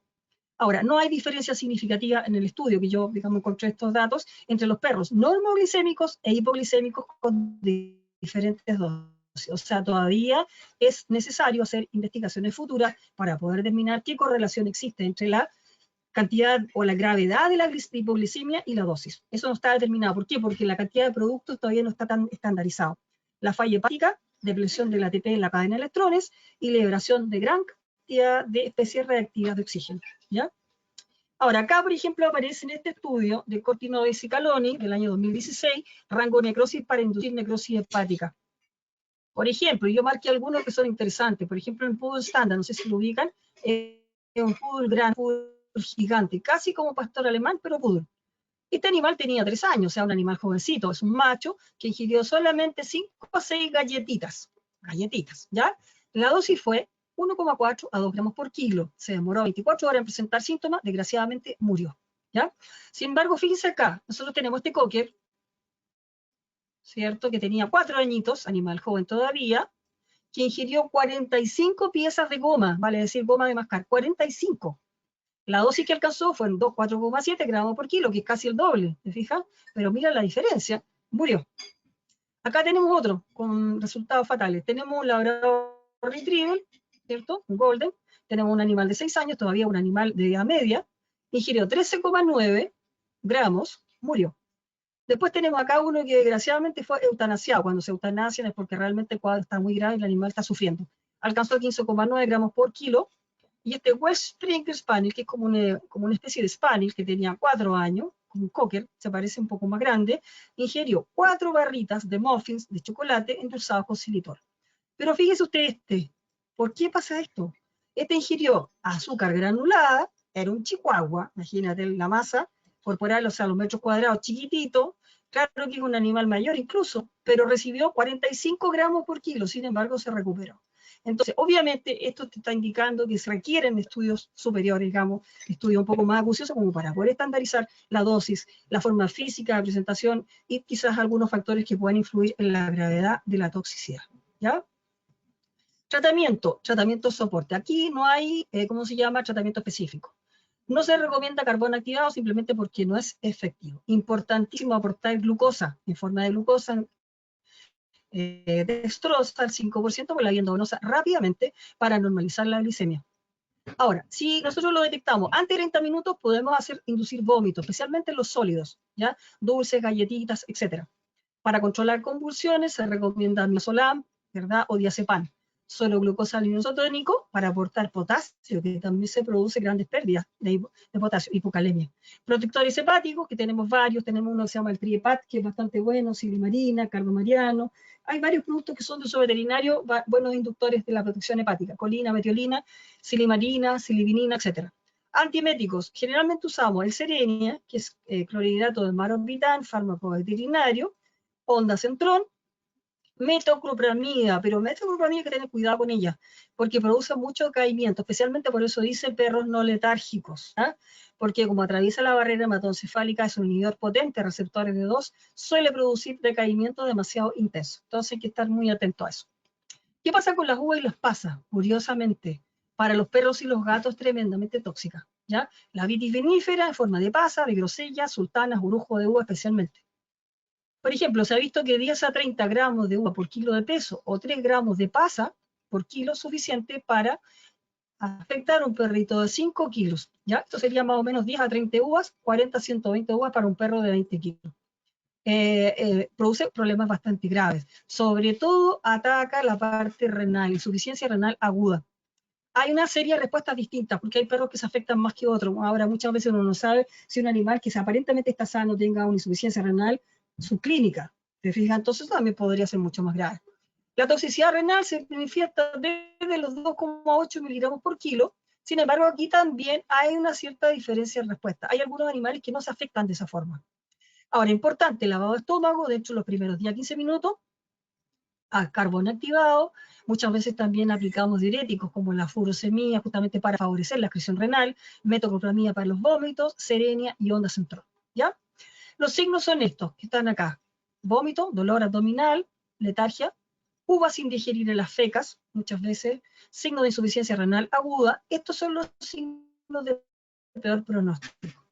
Ahora, no hay diferencia significativa en el estudio que yo, digamos, encontré estos datos entre los perros normoglicémicos e hipoglicémicos con diferentes dosis. O sea, todavía es necesario hacer investigaciones futuras para poder determinar qué correlación existe entre la cantidad o la gravedad de la hipoglicemia y la dosis. Eso no está determinado. ¿Por qué? Porque la cantidad de productos todavía no está tan estandarizado. La falla hepática, depresión del ATP en la cadena de electrones y liberación de gran cantidad de especies reactivas de oxígeno, ¿ya? Ahora, acá, por ejemplo, aparece en este estudio de Cortinovi y Caloni del año 2016, rango de necrosis para inducir necrosis hepática. Por ejemplo, yo marqué algunos que son interesantes. Por ejemplo, el poodle estándar, no sé si lo ubican, es un poodle gran, poodle gigante, casi como pastor alemán, pero poodle. Este animal tenía 3 años, o sea, un animal jovencito, es un macho que ingirió solamente 5 a 6 galletitas, ¿ya? La dosis fue 1,4 a 2 gramos por kilo. Se demoró 24 horas en presentar síntomas, desgraciadamente murió, ¿ya? Sin embargo, fíjense acá, nosotros tenemos este cocker, ¿cierto? Que tenía 4 añitos, animal joven todavía, que ingirió 45 piezas de goma, vale decir goma de mascar, 45. La dosis que alcanzó fue en 4,7 gramos por kilo, que es casi el doble, ¿te fijas? Pero mira la diferencia, murió. Acá tenemos otro con resultados fatales. Tenemos un labrador retriever, ¿cierto? Un golden. Tenemos un animal de 6 años, todavía un animal de edad media, ingirió 13,9 gramos, murió. Después tenemos acá uno que desgraciadamente fue eutanasiado. Cuando se eutanasian es porque realmente el cuadro está muy grave y el animal está sufriendo. Alcanzó 15,9 gramos por kilo. Y este West Springer Spaniel, que es como una especie de Spaniel que tenía 4 años, como un cocker, se parece un poco más grande, ingirió 4 barritas de muffins de chocolate endulzados con xilitol. Pero fíjese usted ¿por qué pasa esto? Este ingirió azúcar granulada, era un chihuahua, imagínate la masa corporal, o sea, los metros cuadrados chiquitito, claro que es un animal mayor incluso, pero recibió 45 gramos por kilo, sin embargo se recuperó. Entonces, obviamente, esto te está indicando que se requieren estudios superiores, digamos, estudios un poco más acuciosos como para poder estandarizar la dosis, la forma física de presentación y quizás algunos factores que puedan influir en la gravedad de la toxicidad, ¿ya? Tratamiento soporte. Aquí no hay, ¿cómo se llama? Tratamiento específico. No se recomienda carbón activado simplemente porque no es efectivo. Importantísimo aportar glucosa en forma de glucosa dextrosa al 5% por la vía endovenosa rápidamente para normalizar la glicemia. Ahora, si nosotros lo detectamos antes de 30 minutos, podemos inducir vómitos, especialmente en los sólidos, ¿ya? Dulces, galletitas, etc. Para controlar convulsiones se recomienda midazolam, ¿verdad? O diazepam. Solo glucosa isotónico para aportar potasio, que también se produce grandes pérdidas de potasio, hipocalemia. Protectores hepáticos, que tenemos varios, tenemos uno que se llama el Triepat, que es bastante bueno, silimarina, carbamariano. Hay varios productos que son de uso veterinario, buenos inductores de la protección hepática, colina, metiolina, silimarina, silivinina, etc. Antieméticos, generalmente usamos el Serenia, que es clorhidrato de maropitan, fármaco veterinario, ondansetron, metoclopramida, pero metoclopramida hay que tener cuidado con ella, porque produce mucho decaimiento, especialmente por eso dice perros no letárgicos, ¿eh? Porque como atraviesa la barrera hematoencefálica, es un inhibidor potente, receptores de 2, suele producir decaimiento demasiado intenso. Entonces hay que estar muy atento a eso. ¿Qué pasa con las uvas y las pasas? Curiosamente, para los perros y los gatos tremendamente tóxica, ¿ya? La vitis vinífera en forma de pasa, de grosella, sultanas, orujo de uva especialmente. Por ejemplo, se ha visto que 10 a 30 gramos de uva por kilo de peso o 3 gramos de pasa por kilo es suficiente para afectar a un perrito de 5 kilos. ¿Ya? Esto sería más o menos 10 a 30 uvas, 40 a 120 uvas para un perro de 20 kilos. Produce problemas bastante graves. Sobre todo ataca la parte renal, insuficiencia renal aguda. Hay una serie de respuestas distintas, porque hay perros que se afectan más que otros. Ahora, muchas veces uno no sabe si un animal que aparentemente está sano tenga una insuficiencia renal subclínica. ¿Te fijas? Entonces también podría ser mucho más grave. La toxicidad renal se manifiesta desde los 2,8 miligramos por kilo. Sin embargo, aquí también hay una cierta diferencia en respuesta. Hay algunos animales que no se afectan de esa forma. Ahora, importante, lavado de estómago dentro de los primeros 10 a 15 minutos, a carbón activado. Muchas veces también aplicamos diuréticos como la furosemida justamente para favorecer la excreción renal, metoclopramida para los vómitos, Serenia y ondansetron, ¿ya? Los signos son estos que están acá: vómito, dolor abdominal, letargia, uvas sin digerir en las fecas, muchas veces, signo de insuficiencia renal aguda. Estos son los signos de peor pronóstico.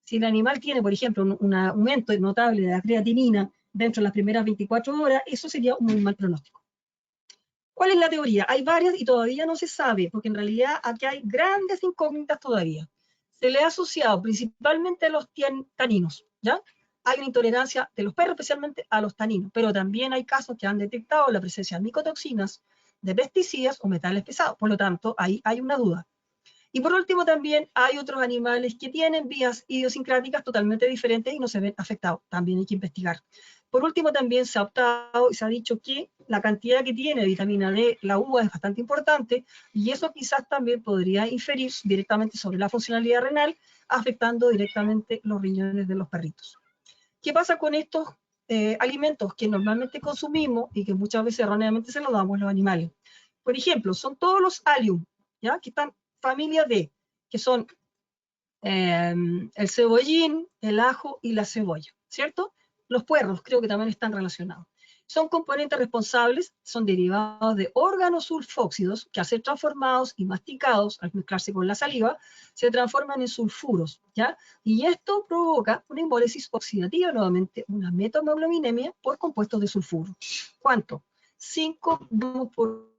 Si el animal tiene, por ejemplo, un aumento notable de la creatinina dentro de las primeras 24 horas, eso sería un muy mal pronóstico. ¿Cuál es la teoría? Hay varias y todavía no se sabe, porque en realidad aquí hay grandes incógnitas todavía. Se le ha asociado principalmente a los taninos, ¿ya? Hay una intolerancia de los perros, especialmente a los taninos, pero también hay casos que han detectado la presencia de micotoxinas, de pesticidas o metales pesados. Por lo tanto, ahí hay una duda. Y por último también hay otros animales que tienen vías idiosincráticas totalmente diferentes y no se ven afectados. También hay que investigar. Por último también se ha optado y se ha dicho que la cantidad que tiene de vitamina D la uva es bastante importante y eso quizás también podría inferir directamente sobre la funcionalidad renal, afectando directamente los riñones de los perritos. ¿Qué pasa con estos alimentos que normalmente consumimos y que muchas veces erróneamente se los damos a los animales? Por ejemplo, son todos los allium, ¿ya? Que están familia D, que son el cebollín, el ajo y la cebolla, ¿cierto? Los puerros creo que también están relacionados. Son componentes responsables, son derivados de órganos sulfóxidos que al ser transformados y masticados, al mezclarse con la saliva, se transforman en sulfuros, ¿ya? Y esto provoca una embólisis oxidativa, nuevamente una metahemoglobinemia por compuestos de sulfuro. ¿Cuánto? 5 gramos por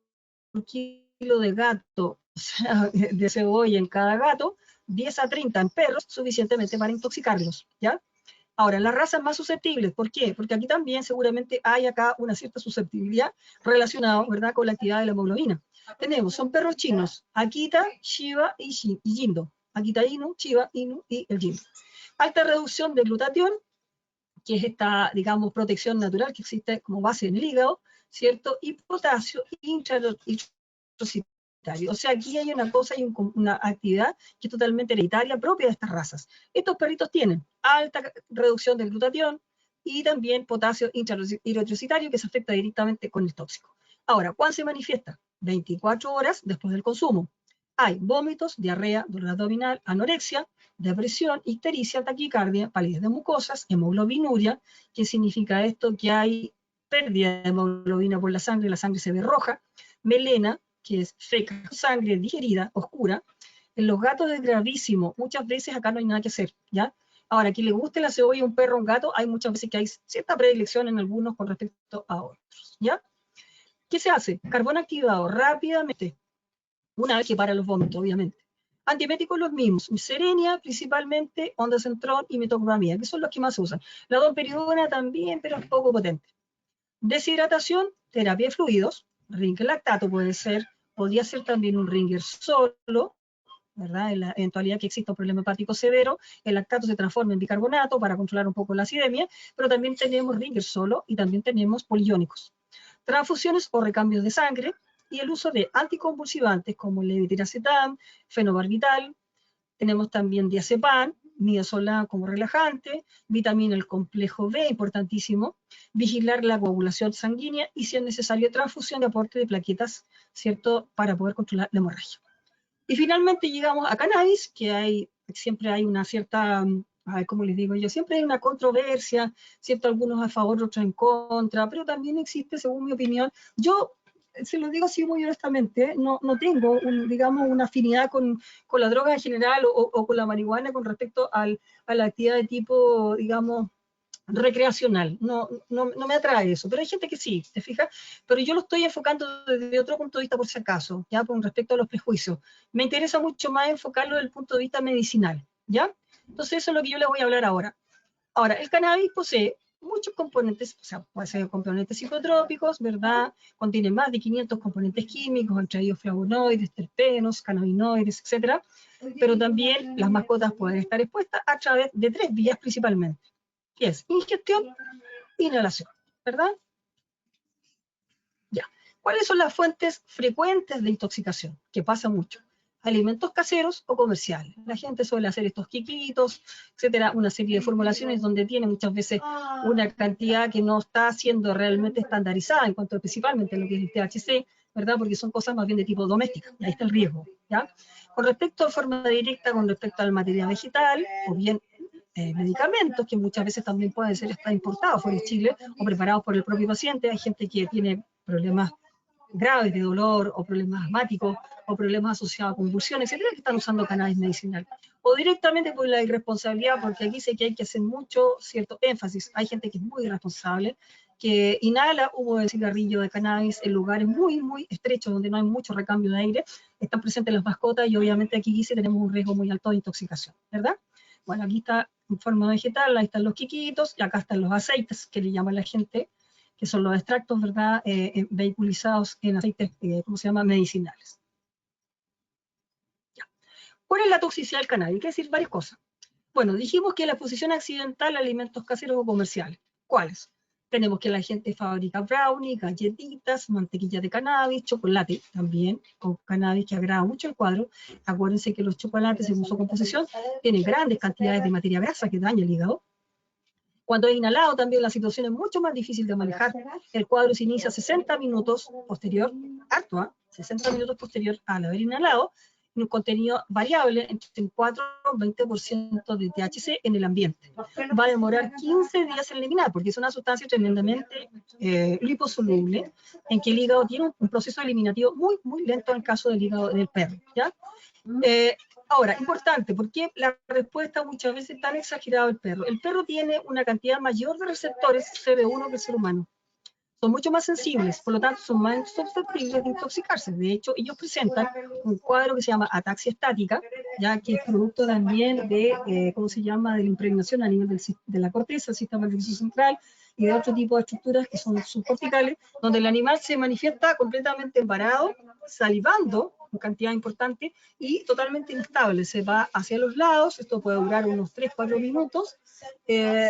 kilo de gato, o sea, de cebolla en cada gato, 10 a 30 en perros, suficientemente para intoxicarlos, ¿ya? Ahora, las razas más susceptibles, ¿por qué? Porque aquí también seguramente hay acá una cierta susceptibilidad relacionada, ¿verdad?, con la actividad de la hemoglobina. Tenemos, son perros chinos, Akita, Shiba y Jindo. Akita Inu, Shiba Inu y el Jindo. Alta reducción de glutatión, que es esta, digamos, protección natural que existe como base en el hígado, ¿cierto? Y potasio intrahepaticitario. O sea, aquí hay una cosa, hay una actividad que es totalmente hereditaria propia de estas razas. Estos perritos tienen alta reducción del glutatión y también potasio intrahepaticitario que se afecta directamente con el tóxico. Ahora, ¿cuándo se manifiesta? 24 horas después del consumo. Hay vómitos, diarrea, dolor abdominal, anorexia, depresión, ictericia, taquicardia, palidez de mucosas, hemoglobinuria. ¿Qué significa esto? Que hay pérdida de hemoglobina por la sangre se ve roja, melena, que es seca, sangre digerida, oscura. En los gatos es gravísimo. Muchas veces acá no hay nada que hacer, ¿ya? Ahora, a quien le guste la cebolla, un perro, un gato, hay muchas veces que hay cierta predilección en algunos con respecto a otros, ¿ya? ¿Qué se hace? Carbón activado rápidamente, una vez que para los vómitos, obviamente. Antieméticos los mismos, Serenia principalmente, ondansetron y metoclopramida, que son los que más se usan. La domperidona también, pero es poco potente. Deshidratación, terapia de fluidos, Ringer lactato puede ser, podría ser también un Ringer solo, ¿verdad? En la eventualidad que exista un problema hepático severo, el lactato se transforma en bicarbonato para controlar un poco la acidemia, pero también tenemos Ringer solo y también tenemos poliónicos. Transfusiones o recambios de sangre y el uso de anticonvulsivantes como el levetiracetam, fenobarbital, tenemos también diazepam, midazolam como relajante, vitamina el complejo B, importantísimo, vigilar la coagulación sanguínea y si es necesario transfusión de aporte de plaquetas, ¿cierto?, para poder controlar la hemorragia. Y finalmente llegamos a cannabis, que siempre hay una cierta, ¿cómo les digo yo? Siempre hay una controversia, ¿cierto? Algunos a favor, otros en contra, pero también existe, según mi opinión, yo se lo digo así muy honestamente, no tengo, digamos, una afinidad con la droga en general o con la marihuana con respecto a la actividad de tipo, digamos, recreacional, no me atrae eso, pero hay gente que sí, ¿te fijas? Pero yo lo estoy enfocando desde otro punto de vista por si acaso, ya con respecto a los prejuicios. Me interesa mucho más enfocarlo desde el punto de vista medicinal, ¿ya? Entonces eso es lo que yo les voy a hablar ahora. Ahora, el cannabis posee muchos componentes, o sea, puede ser componentes psicotrópicos, ¿verdad? Contiene más de 500 componentes químicos, entre ellos flavonoides, terpenos, cannabinoides, etcétera, pero también las mascotas pueden estar expuestas a través de 3 vías principalmente, que es ingestión, inhalación, ¿verdad? Ya. ¿Cuáles son las fuentes frecuentes de intoxicación? Que pasa mucho. Alimentos caseros o comerciales. La gente suele hacer estos quiquitos, etcétera, una serie de formulaciones donde tiene muchas veces una cantidad que no está siendo realmente estandarizada en cuanto principalmente a lo que es el THC, ¿verdad? Porque son cosas más bien de tipo doméstico, y ahí está el riesgo, ¿ya? Con respecto a forma directa, con respecto al material vegetal, o bien medicamentos que muchas veces también pueden ser importados fuera de Chile o preparados por el propio paciente. Hay gente que tiene problemas graves de dolor o problemas asmáticos o problemas asociados a convulsiones, etcétera, que están usando cannabis medicinal. O directamente por la irresponsabilidad, porque aquí sé que hay que hacer mucho cierto énfasis. Hay gente que es muy irresponsable, que inhala humo de cigarrillo de cannabis en lugares muy, muy estrechos donde no hay mucho recambio de aire. Están presentes las mascotas y obviamente aquí sí tenemos un riesgo muy alto de intoxicación, ¿verdad? Bueno, aquí está en forma vegetal, ahí están los quiquitos, y acá están los aceites que le llama la gente, que son los extractos, ¿verdad?, vehiculizados en aceites, ¿cómo se llama?, medicinales. Ya. ¿Cuál es la toxicidad del cannabis? Hay que decir varias cosas. Bueno, dijimos que la exposición accidental a alimentos caseros o comerciales. ¿Cuáles? Tenemos que la gente fabrica brownie, galletitas, mantequilla de cannabis, chocolate también con cannabis que agrada mucho el cuadro. Acuérdense que los chocolates, según su composición, tienen grandes cantidades de materia grasa que daña el hígado. Cuando es inhalado también la situación es mucho más difícil de manejar. El cuadro se inicia 60 minutos posterior, 60 minutos posterior al haber inhalado, un contenido variable entre un 4 y un 20% de THC en el ambiente. Va a demorar 15 días en eliminar, porque es una sustancia tremendamente liposoluble, en que el hígado tiene un proceso eliminativo muy, muy lento en el caso del hígado del perro, ¿ya? Ahora, importante, porque la respuesta muchas veces es tan exagerada del perro. El perro tiene una cantidad mayor de receptores CB1 que el ser humano. Son mucho más sensibles, por lo tanto son más susceptibles de intoxicarse. De hecho, ellos presentan un cuadro que se llama ataxia estática, ya que es producto también de, ¿cómo se llama?, de la impregnación a nivel de la corteza, el sistema nervioso central, y de otro tipo de estructuras que son subcorticales, donde el animal se manifiesta completamente embarado, salivando en cantidad importante y totalmente inestable. Se va hacia los lados, esto puede durar unos 3-4 minutos,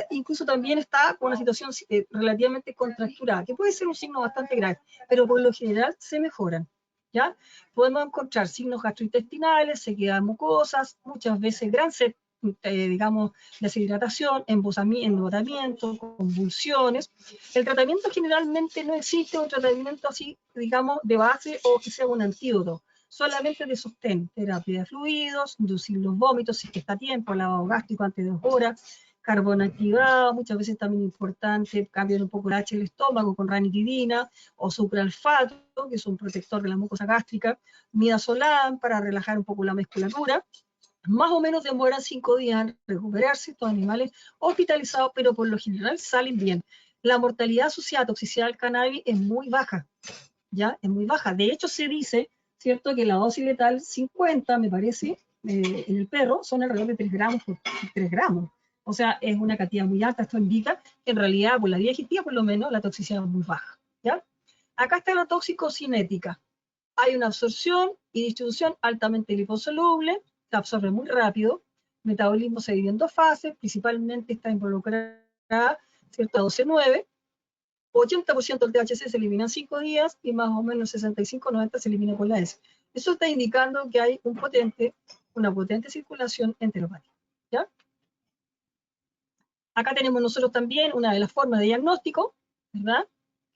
incluso también está con una situación relativamente contracturada, que puede ser un signo bastante grave, pero por lo general se mejoran, ¿ya? Podemos encontrar signos gastrointestinales, sequedad de mucosas, muchas veces gran sed, digamos, deshidratación, embotamiento, convulsiones. El tratamiento generalmente no existe un tratamiento así, digamos, de base o que sea un antídoto, solamente de sostén, terapia de fluidos, inducir los vómitos si es que está a tiempo, lavado gástrico antes de 2 horas, carbón activado, muchas veces también importante, cambian un poco el H del estómago con ranitidina, o sucralfato, que es un protector de la mucosa gástrica, midazolam para relajar un poco la musculatura. Más o menos demoran 5 días en recuperarse estos animales hospitalizados, pero por lo general salen bien. La mortalidad asociada a toxicidad del cannabis es muy baja, ¿ya? Es muy baja. De hecho, se dice, ¿cierto?, que la dosis letal 50, me parece, en el perro, son alrededor de 3 gramos por 3 gramos. O sea, es una cantidad muy alta. Esto indica que en realidad, por la vía digestiva, por lo menos, la toxicidad es muy baja, ¿ya? Acá está la toxicocinética. Hay una absorción y distribución altamente liposoluble, se absorbe muy rápido, el metabolismo se divide en 2 fases, principalmente está involucrada, ¿cierto?, a 12-9, 80% del THC se elimina en 5 días y más o menos 65-90 se elimina con la S. Eso está indicando que hay una potente circulación enteropática, ¿ya? Acá tenemos nosotros también una de las formas de diagnóstico, ¿verdad?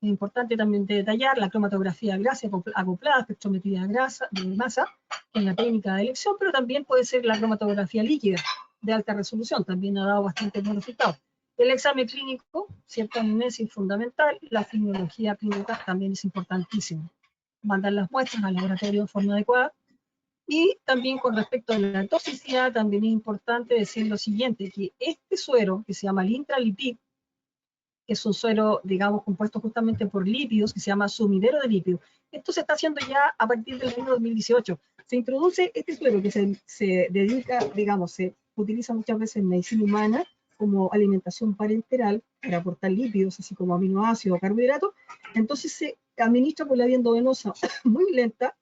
Es importante también detallar la cromatografía grasa acoplada, espectrometría de masa, que es la técnica de elección, pero también puede ser la cromatografía líquida de alta resolución, también ha dado bastante buenos resultados. El examen clínico, cierta amnesia es fundamental, la fisiología clínica también es importantísima. Mandar las muestras al laboratorio de forma adecuada. Y también con respecto a la toxicidad, también es importante decir lo siguiente, que este suero, que se llama el intralipid, que es un suero, digamos, compuesto justamente por lípidos, que se llama sumidero de lípidos. Esto se está haciendo ya a partir del año 2018. Se introduce este suero que se dedica, digamos, se utiliza muchas veces en medicina humana como alimentación parenteral para aportar lípidos, así como aminoácidos o carbohidratos. Entonces se administra por la vía endovenosa muy lenta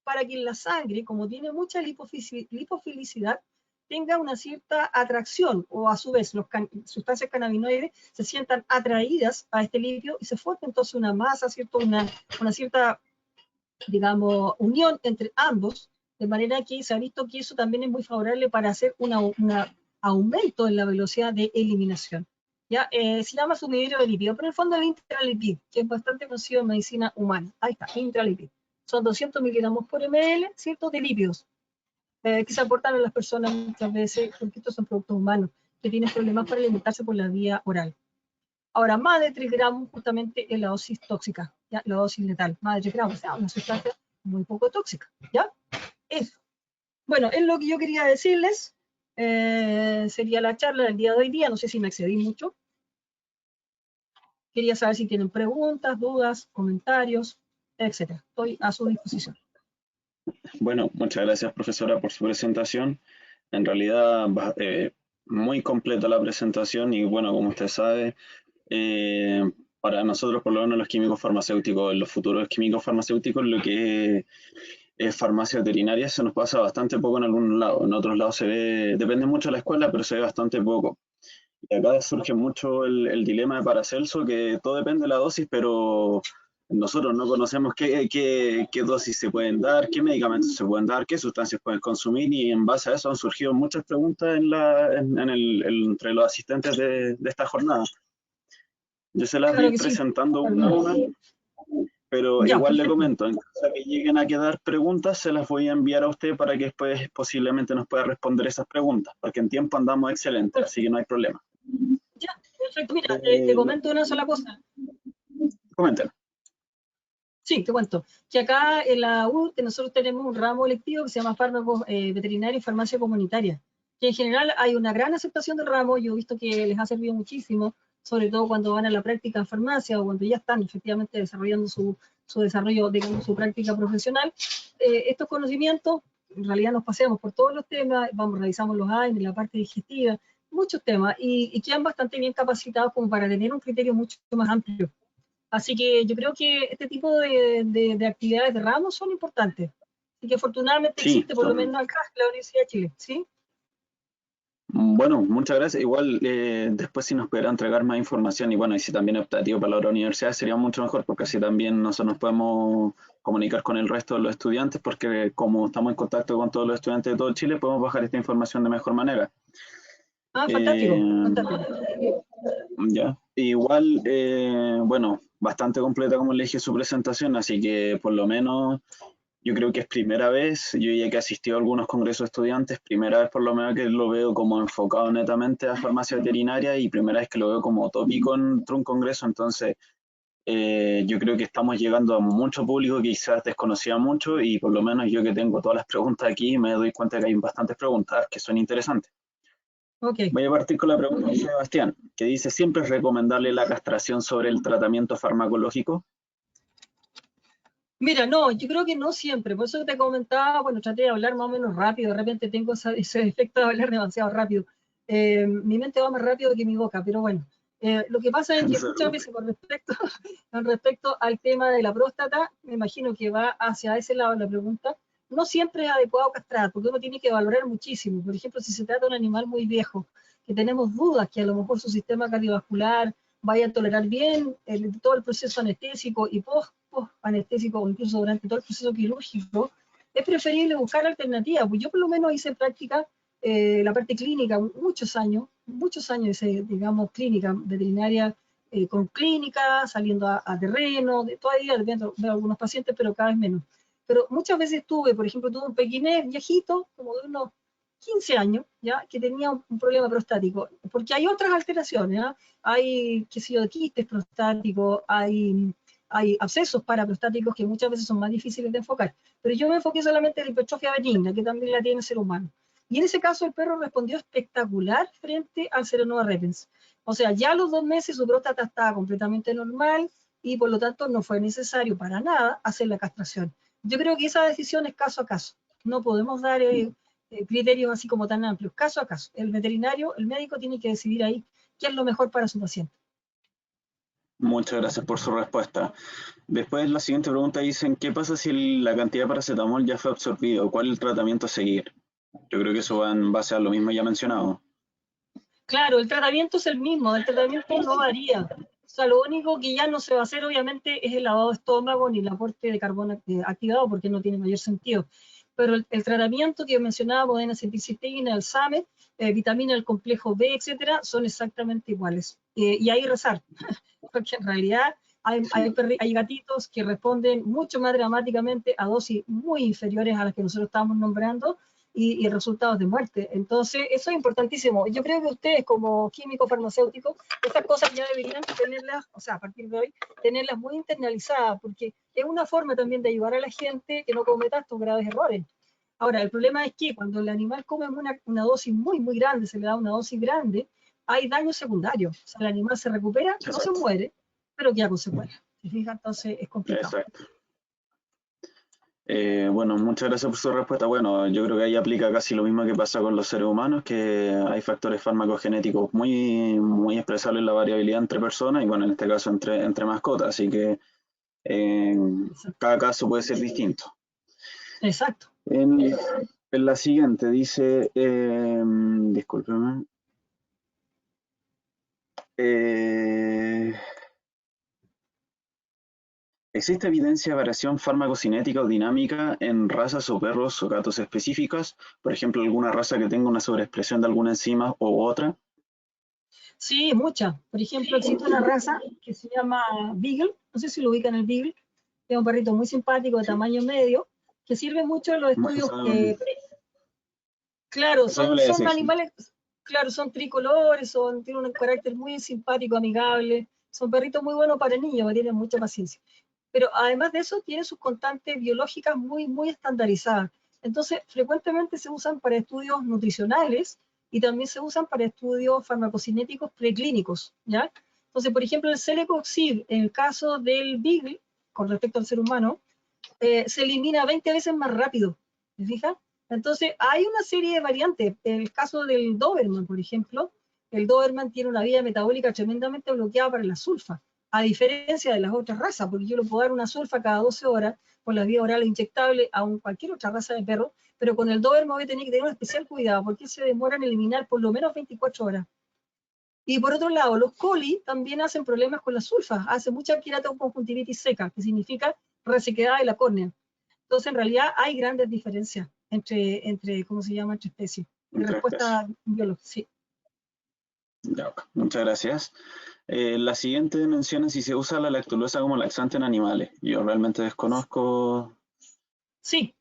para que en la sangre, como tiene mucha lipofilicidad, tenga una cierta atracción, o a su vez las sustancias cannabinoides se sientan atraídas a este lípido y se forma entonces una masa, ¿cierto? Una cierta, digamos, unión entre ambos, de manera que se ha visto que eso también es muy favorable para hacer un aumento en la velocidad de eliminación. ¿Ya? Se llama sumidero de lípido, pero en el fondo es intralipid, que es bastante conocido en medicina humana. Ahí está, intralipid. Son 200 miligramos por ml, ¿cierto?, de lípidos, que se aportan a las personas muchas veces, porque estos son productos humanos, que tienen problemas para alimentarse por la vía oral. Ahora, más de 3 gramos justamente es la dosis tóxica, ¿ya? La dosis letal, más de 3 gramos, o sea, una sustancia muy poco tóxica, ¿ya? Eso. Bueno, es lo que yo quería decirles, sería la charla del día de hoy día, no sé si me excedí mucho. Quería saber si tienen preguntas, dudas, comentarios, etcétera. Estoy a su disposición. Bueno, muchas gracias, profesora, por su presentación. En realidad, muy completa la presentación y bueno, como usted sabe, para nosotros, por lo menos los químicos farmacéuticos, los futuros químicos farmacéuticos, lo que es farmacia veterinaria se nos pasa bastante poco en algunos lados. En otros lados se ve, depende mucho de la escuela, pero se ve bastante poco. Y acá surge mucho el dilema de Paracelso, que todo depende de la dosis, pero nosotros no conocemos qué dosis se pueden dar, qué medicamentos se pueden dar, qué sustancias pueden consumir, y en base a eso han surgido muchas preguntas entre los asistentes de esta jornada. Yo se las voy a Claro ir que sí. presentando una a una, pero Ya, igual le perfecto. comento, en caso de que lleguen a quedar preguntas, se las voy a enviar a usted para que después posiblemente nos pueda responder esas preguntas, porque en tiempo andamos excelentes, así que no hay problema. Ya, perfecto. Mira, te comento una sola cosa. Comenten. Sí, te cuento. Que acá en la U nosotros tenemos un ramo electivo que se llama fármacos veterinarios y farmacia comunitaria. Que en general hay una gran aceptación del ramo. Yo he visto que les ha servido muchísimo, sobre todo cuando van a la práctica en farmacia o cuando ya están efectivamente desarrollando su desarrollo, digamos, su práctica profesional. Estos conocimientos, en realidad nos paseamos por todos los temas, revisamos los AINE, la parte digestiva, muchos temas, y quedan bastante bien capacitados como para tener un criterio mucho más amplio. Así que yo creo que este tipo de actividades de ramos son importantes. Y que afortunadamente Sí, existe, por lo menos acá en la Universidad de Chile, ¿sí? bueno, muchas gracias. Igual después si nos pudiera entregar más información y bueno, y si también es optativo para la otra universidad sería mucho mejor porque así también nosotros nos podemos comunicar con el resto de los estudiantes porque como estamos en contacto con todos los estudiantes de todo Chile podemos bajar esta información de mejor manera. Ah, fantástico, Eh, fantástico. ya, igual, bueno, bastante completa como le dije su presentación, así que por lo menos yo creo que es primera vez, yo ya que he asistido a algunos congresos de estudiantes, primera vez por lo menos que lo veo como enfocado netamente a farmacia veterinaria y primera vez que lo veo como tópico dentro de un congreso, entonces yo creo que estamos llegando a mucho público que quizás desconocía mucho y por lo menos yo que tengo todas las preguntas aquí me doy cuenta que hay bastantes preguntas que son interesantes. Ok. Voy a partir con la pregunta de Sebastián, que dice, ¿siempre es recomendable la castración sobre el tratamiento farmacológico? Mira, no, yo creo que no siempre. Por eso te comentaba, bueno, traté de hablar más o menos rápido. De repente tengo ese efecto de hablar demasiado rápido. Mi mente va más rápido que mi boca, pero bueno. Lo que pasa es No que se muchas preocupe. veces con respecto al tema de la próstata, me imagino que va hacia ese lado la pregunta, no siempre es adecuado castrar, porque uno tiene que valorar muchísimo. Por ejemplo, si se trata de un animal muy viejo, que tenemos dudas que a lo mejor su sistema cardiovascular vaya a tolerar bien todo el proceso anestésico y post-anestésico o incluso durante todo el proceso quirúrgico, es preferible buscar alternativas. Pues yo por lo menos hice práctica la parte clínica muchos años hice, digamos, clínica veterinaria con clínica, saliendo a terreno, todavía veo algunos pacientes, pero cada vez menos. Pero muchas veces por ejemplo, tuve un pequinés viejito, como de unos 15 años, ¿ya? Que tenía un problema prostático, porque hay otras alteraciones, ¿ya? Hay, qué sé yo, quistes prostáticos, hay abscesos paraprostáticos que muchas veces son más difíciles de enfocar, pero yo me enfoqué solamente en la hipertrofia benigna, que también la tiene el ser humano. Y en ese caso el perro respondió espectacular frente al Serenoma repens. O sea, ya a los 2 meses su próstata estaba completamente normal y por lo tanto no fue necesario para nada hacer la castración. Yo creo que esa decisión es caso a caso. No podemos dar criterios así como tan amplios, caso a caso. El veterinario, el médico tiene que decidir ahí qué es lo mejor para su paciente. Muchas gracias por su respuesta. Después la siguiente pregunta dicen, ¿qué pasa si la cantidad de paracetamol ya fue absorbido? ¿Cuál es el tratamiento a seguir? Yo creo que eso va en base a lo mismo ya mencionado. Claro, el tratamiento es el mismo, el tratamiento no varía. O sea, lo único que ya no se va a hacer, obviamente, es el lavado de estómago ni el aporte de carbono activado, porque no tiene mayor sentido. Pero el tratamiento que mencionábamos, N-acetilcisteína, el SAMe, vitamina del complejo B, etcétera, son exactamente iguales. Y ahí rezar, porque en realidad Sí, hay gatitos que responden mucho más dramáticamente a dosis muy inferiores a las que nosotros estamos nombrando y resultados de muerte. Entonces, eso es importantísimo. Yo creo que ustedes, como químico farmacéutico, estas cosas ya deberían tenerlas, o sea, a partir de hoy, tenerlas muy internalizadas, porque es una forma también de ayudar a la gente que no cometa estos graves errores. Ahora, el problema es que cuando el animal come una dosis muy, muy grande, se le da una dosis grande, hay daños secundarios. O sea, el animal se recupera, no se exacto, muere, pero queda con secuelas. ¿Se fija? Entonces es complicado. exacto. Bueno, muchas gracias por su respuesta. Bueno, yo creo que ahí aplica casi lo mismo que pasa con los seres humanos, que hay factores farmacogenéticos muy, muy expresables en la variabilidad entre personas y bueno, en este caso entre mascotas, así que eh, cada caso puede ser distinto. Exacto. En, en la siguiente dice, discúlpeme, eh, ¿existe evidencia de variación farmacocinética o dinámica en razas o perros o gatos específicas? Por ejemplo, alguna raza que tenga una sobreexpresión de alguna enzima u otra. Sí, muchas. Por ejemplo, existe una raza que se llama Beagle, no sé si lo ubican el Beagle, que es un perrito muy simpático de Sí. tamaño medio, que sirve mucho en los estudios. Claro, Eso me le son decir, sí. animales, claro, son tricolores, tienen un carácter muy simpático, amigable, son perritos muy buenos para niños, que tienen mucha paciencia. Pero además de eso, tienen sus constantes biológicas muy, muy estandarizadas. Entonces, frecuentemente se usan para estudios nutricionales y también se usan para estudios farmacocinéticos preclínicos, ¿ya? Entonces, por ejemplo, el Celecoxib, en el caso del Beagle, con respecto al ser humano, se elimina 20 veces más rápido, ¿me fijas? Entonces, hay una serie de variantes. En el caso del Doberman, por ejemplo, el Doberman tiene una vía metabólica tremendamente bloqueada para la sulfa, a diferencia de las otras razas, porque yo le puedo dar una sulfa cada 12 horas con la vía oral inyectable a cualquier otra raza de perro, pero con el Doberman voy a tener que tener un especial cuidado, porque se demora en eliminar por lo menos 24 horas. Y por otro lado, los coli también hacen problemas con la sulfa, hacen mucha queratoconjuntivitis seca, que significa resequedad de la córnea. Entonces, en realidad hay grandes diferencias entre ¿cómo se llama?, entre especies. En Entre especies. respuesta biológica, sí. Ya, ok. Muchas gracias. La siguiente menciona si se usa la lactulusa como laxante en animales. Yo realmente desconozco Sí,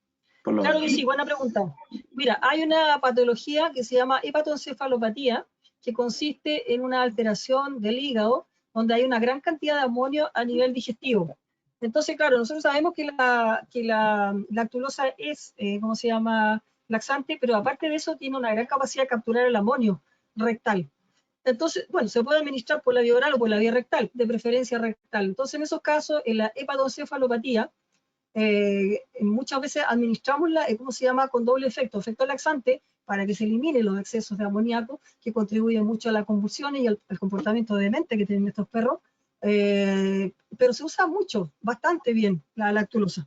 por lo claro que menos. sí, buena pregunta. Mira, hay una patología que se llama hepatoencefalopatía, que consiste en una alteración del hígado, donde hay una gran cantidad de amonio a nivel digestivo. Entonces, claro, nosotros sabemos que la lactulosa es, ¿cómo se llama?, laxante, pero aparte de eso tiene una gran capacidad de capturar el amonio rectal. Entonces, bueno, se puede administrar por la vía oral o por la vía rectal, de preferencia rectal. Entonces, en esos casos, en la hepatoencefalopatía, muchas veces administramos ¿cómo se llama?, con doble efecto, efecto laxante, para que se eliminen los excesos de amoníaco que contribuyen mucho a las convulsiones y al comportamiento demente que tienen estos perros, pero se usa mucho, bastante bien, la lactulosa.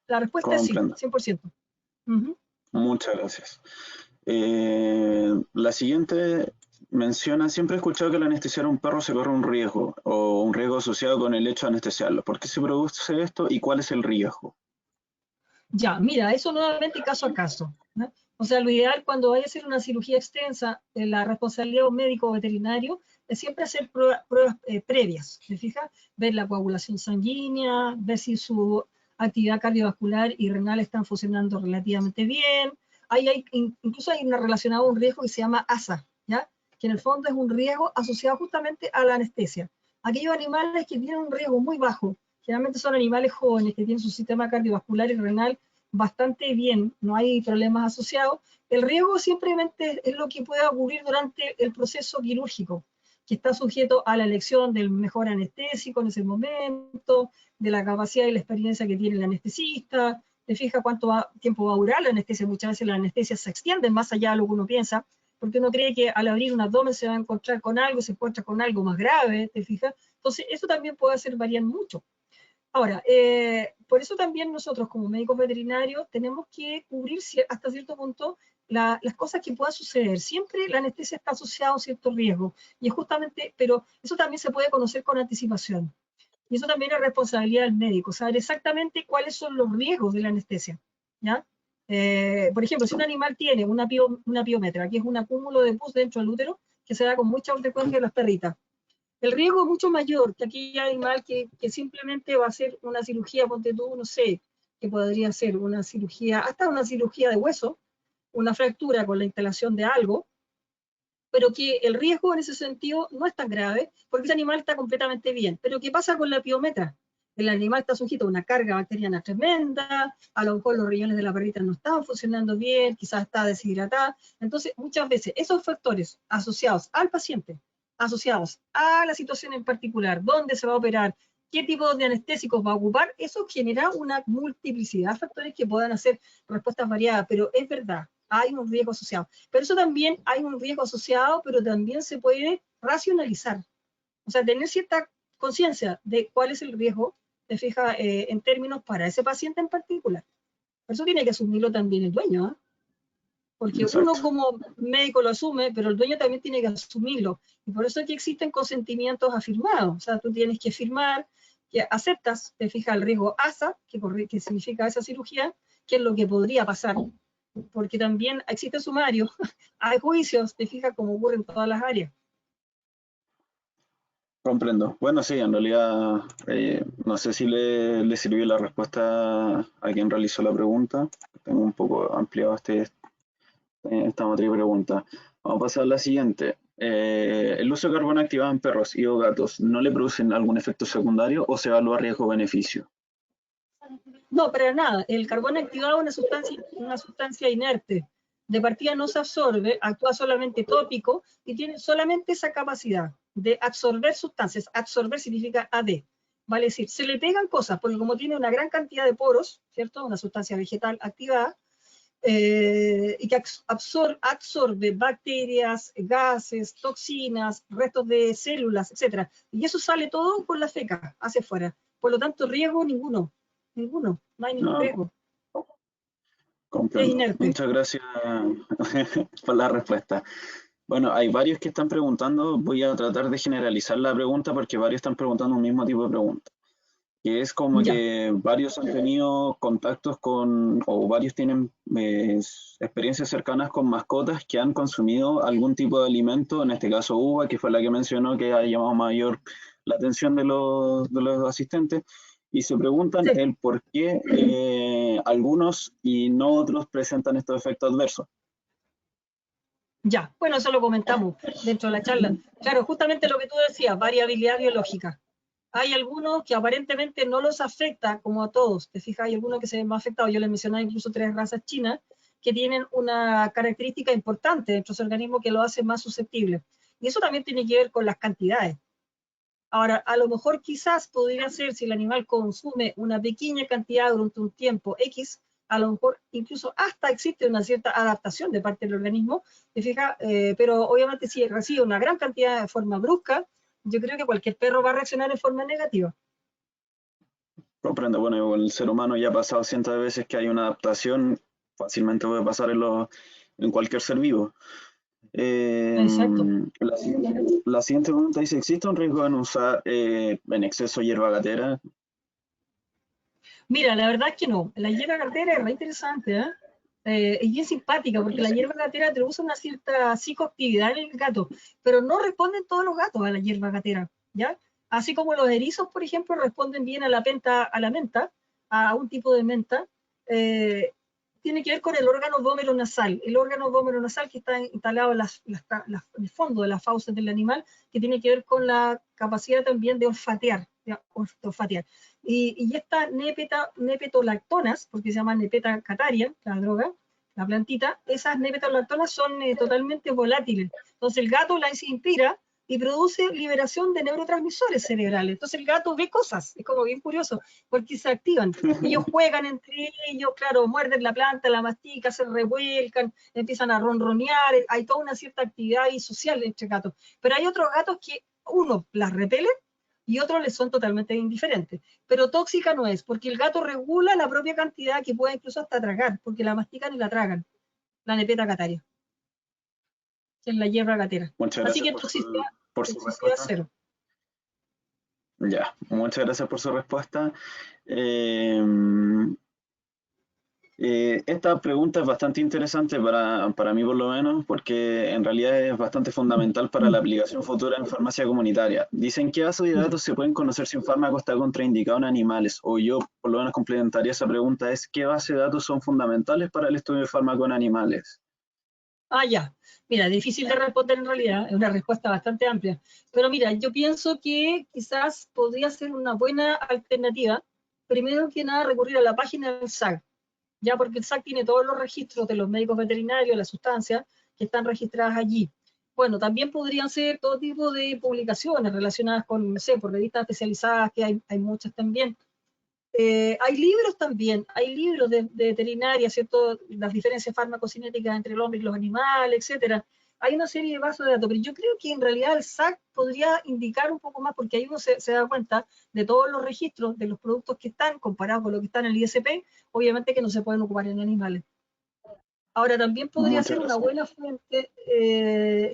La respuesta es sí, Comprendo. 100%. Ujú. Muchas gracias. La siguiente menciona, siempre he escuchado que al anestesiar a un perro se corre un riesgo o un riesgo asociado con el hecho de anestesiarlo. ¿Por qué se produce esto y cuál es el riesgo? Ya, mira, eso nuevamente caso a caso, ¿no? O sea, lo ideal cuando vaya a hacer una cirugía extensa, la responsabilidad de un médico veterinario es siempre hacer pruebas previas, ¿te fijas? Ver la coagulación sanguínea, ver si su actividad cardiovascular y renal están funcionando relativamente bien. Incluso hay relacionado un riesgo que se llama ASA, ¿ya? Que en el fondo es un riesgo asociado justamente a la anestesia. Aquellos animales que tienen un riesgo muy bajo, generalmente son animales jóvenes que tienen su sistema cardiovascular y renal bastante bien, no hay problemas asociados. El riesgo simplemente es lo que pueda ocurrir durante el proceso quirúrgico, que está sujeto a la elección del mejor anestésico en ese momento, de la capacidad y la experiencia que tiene el anestesista, te fijas tiempo va a durar la anestesia. Muchas veces la anestesia se extiende más allá de lo que uno piensa, porque uno cree que al abrir un abdomen se va a encontrar con algo, se encuentra con algo más grave, ¿te fijas? Entonces, eso también puede hacer variar mucho. Ahora, por eso también nosotros como médicos veterinarios tenemos que cubrir hasta cierto punto las cosas que puedan suceder. Siempre la anestesia está asociada a un cierto riesgo, y es justamente, pero eso también se puede conocer con anticipación. Y eso también es responsabilidad del médico, saber exactamente cuáles son los riesgos de la anestesia, ¿ya? Por ejemplo, si un animal tiene una piometra, que es un acúmulo de pus dentro del útero, que se da con mucha frecuencia en las perritas, el riesgo es mucho mayor que aquel animal que simplemente va a hacer una cirugía, ponte tú, no sé, que podría ser una cirugía, hasta una cirugía de hueso, una fractura con la instalación de algo, pero que el riesgo en ese sentido no es tan grave, porque ese animal está completamente bien. Pero ¿qué pasa con la piometra? El animal está sujeto a una carga bacteriana tremenda, a lo mejor los riñones de la perrita no están funcionando bien, quizás está deshidratada. Entonces, muchas veces esos factores asociados al paciente, asociados a la situación en particular, dónde se va a operar, qué tipo de anestésicos va a ocupar, eso genera una multiplicidad de factores que puedan hacer respuestas variadas, pero es verdad, hay un riesgo asociado. Pero eso también hay un riesgo asociado, pero también se puede racionalizar. O sea, tener cierta conciencia de cuál es el riesgo, te fijas, en términos para ese paciente en particular. Por eso tiene que asumirlo también el dueño, ¿eh? Porque uno Exacto. como médico lo asume, pero el dueño también tiene que asumirlo. Y por eso es que existen consentimientos afirmados. O sea, tú tienes que firmar que aceptas, te fijas, el riesgo ASA, que significa esa cirugía, que es lo que podría pasar. Porque también existe sumario, hay juicios, te fijas, como ocurre en todas las áreas. Comprendo. Bueno, sí, en realidad no sé si le sirvió la respuesta a quien realizó la pregunta. Tengo un poco ampliado esta materia de preguntas. Vamos a pasar a la siguiente. ¿El uso de carbón activado en perros y o gatos no le producen algún efecto secundario o se evalúa riesgo-beneficio? No, para nada. El carbón activado es una sustancia inerte. De partida no se absorbe, actúa solamente tópico y tiene solamente esa capacidad de absorber sustancias. Absorber significa AD. Vale decir, se le pegan cosas, porque como tiene una gran cantidad de poros, ¿cierto? Una sustancia vegetal activada, y que absorbe bacterias, gases, toxinas, restos de células, etcétera. Y eso sale todo por la feca, hacia afuera. Por lo tanto, riesgo ninguno. Ninguno. No hay ningún No, riesgo. Es comprendo. inerte. Muchas gracias por la respuesta. Bueno, hay varios que están preguntando. Voy a tratar de generalizar la pregunta porque varios están preguntando un mismo tipo de pregunta. Que es como Ya. que varios han tenido contactos con, o varios tienen experiencias cercanas con mascotas que han consumido algún tipo de alimento, en este caso uva, que fue la que mencionó que ha llamado mayor la atención de los asistentes, y se preguntan Sí, el por qué algunos y no otros presentan estos efectos adversos. ya. Bueno, eso lo comentamos dentro de la charla. Claro, justamente lo que tú decías, variabilidad biológica. Hay algunos que aparentemente no los afecta como a todos. Te fijas, hay algunos que se ven más afectados. Yo les mencionaba incluso 3 razas chinas que tienen una característica importante dentro de su organismo que lo hace más susceptible. Y eso también tiene que ver con las cantidades. Ahora, a lo mejor quizás podría ser si el animal consume una pequeña cantidad durante un tiempo X, a lo mejor incluso hasta existe una cierta adaptación de parte del organismo, ¿te fijas? Pero obviamente si recibe una gran cantidad de forma brusca, yo creo que cualquier perro va a reaccionar en forma negativa. Comprendo, bueno, el ser humano ya ha pasado cientos de veces que hay una adaptación, fácilmente puede pasar en cualquier ser vivo. Exacto. La siguiente pregunta dice, ¿existe un riesgo en usar en exceso hierba gatera? Mira, la verdad es que no. La hierba gatera es re interesante, ¿eh? Es bien simpática porque la hierba gatera produce una cierta psicoactividad en el gato, pero no responden todos los gatos a la hierba gatera, ¿ya? Así como los erizos, por ejemplo, responden bien a la menta, a un tipo de menta, eh, tiene que ver con el órgano vómero nasal. El órgano vómero nasal que está instalado en en el fondo de las fauces del animal, que tiene que ver con la capacidad también de olfatear, olfatear. Y estas nepetolactonas, porque se llama nepeta cataria, la droga, la plantita, esas nepetolactonas son totalmente volátiles. Entonces el gato las inspira y produce liberación de neurotransmisores cerebrales. Entonces el gato ve cosas, es como bien curioso, porque se activan. Ellos juegan entre ellos, claro, muerden la planta, la mastican, se revuelcan, empiezan a ronronear, hay toda una cierta actividad social entre gatos. Pero hay otros gatos que uno las repele y otros les son totalmente indiferentes. Pero tóxica no es, porque el gato regula la propia cantidad que puede incluso hasta tragar, porque la mastican y la tragan, la nepeta cataria, que es la hierba gatera. Muchas Así gracias que por su toxicidad respuesta. cero. Ya, muchas gracias por su respuesta. Eh, Esta pregunta es bastante interesante para mí por lo menos, porque en realidad es bastante fundamental para la aplicación futura en farmacia comunitaria. Dicen que base de datos se pueden conocer si un fármaco está contraindicado en animales, o yo por lo menos complementaría esa pregunta es ¿qué base de datos son fundamentales para el estudio de fármaco en animales? Ah, ya. Mira, difícil de responder en realidad, es una respuesta bastante amplia. Pero mira, yo pienso que quizás podría ser una buena alternativa, primero que nada, recurrir a la página del SAC, ya porque el SAC tiene todos los registros de los médicos veterinarios, las sustancias que están registradas allí. Bueno, también podrían ser todo tipo de publicaciones relacionadas con, no sé, por revistas especializadas, que hay muchas también. Hay libros también, hay libros de veterinaria, ¿cierto? Las diferencias farmacocinéticas entre el hombre y los animales, etcétera. Hay una serie de bases de datos, pero yo creo que en realidad el SAC podría indicar un poco más, porque ahí uno se da cuenta de todos los registros de los productos que están, comparados con lo que está en el ISP, obviamente que no se pueden ocupar en animales. Ahora, también podría Muchas ser una gracias. buena fuente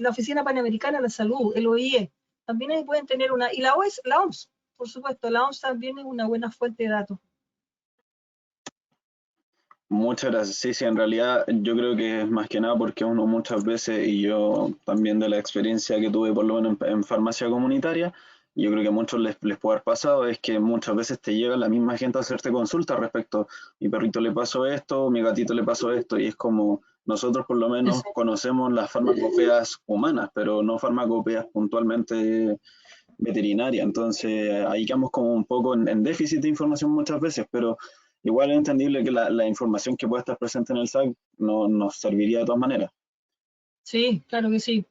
la Oficina Panamericana de la Salud, el OIE. También ahí pueden tener una, y la OMS, por supuesto, la OMS también es una buena fuente de datos. Muchas gracias. Sí, sí, en realidad yo creo que es más que nada porque uno muchas veces, y yo también de la experiencia que tuve por lo menos en farmacia comunitaria, yo creo que a muchos les puede haber pasado, es que muchas veces te llega la misma gente a hacerte consultas respecto, mi perrito le pasó esto, mi gatito le pasó esto, y es como nosotros por lo menos Eso. conocemos las farmacopeas humanas, pero no farmacopeas puntualmente veterinarias. Entonces ahí quedamos como un poco en déficit de información muchas veces, pero igual es entendible que la información que pueda estar presente en el SAC no, nos serviría de todas maneras. Sí, claro que sí.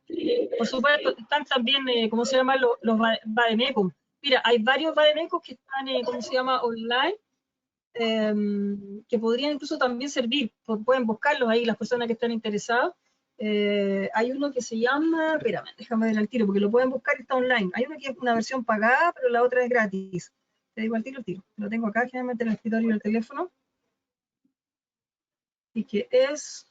Por supuesto, están también, ¿cómo se llama? Los vademecum. Mira, hay varios vademecums que están, ¿cómo se llama? Online, eh, que podrían incluso también servir. Pueden buscarlos ahí las personas que están interesadas. Hay uno que se llama, espérame, déjame ver al tiro, porque lo pueden buscar, está online. Hay uno que es una versión pagada, pero la otra es gratis. Te digo al tiro, el tiro. Lo tengo acá, generalmente en el escritorio del teléfono, y que es,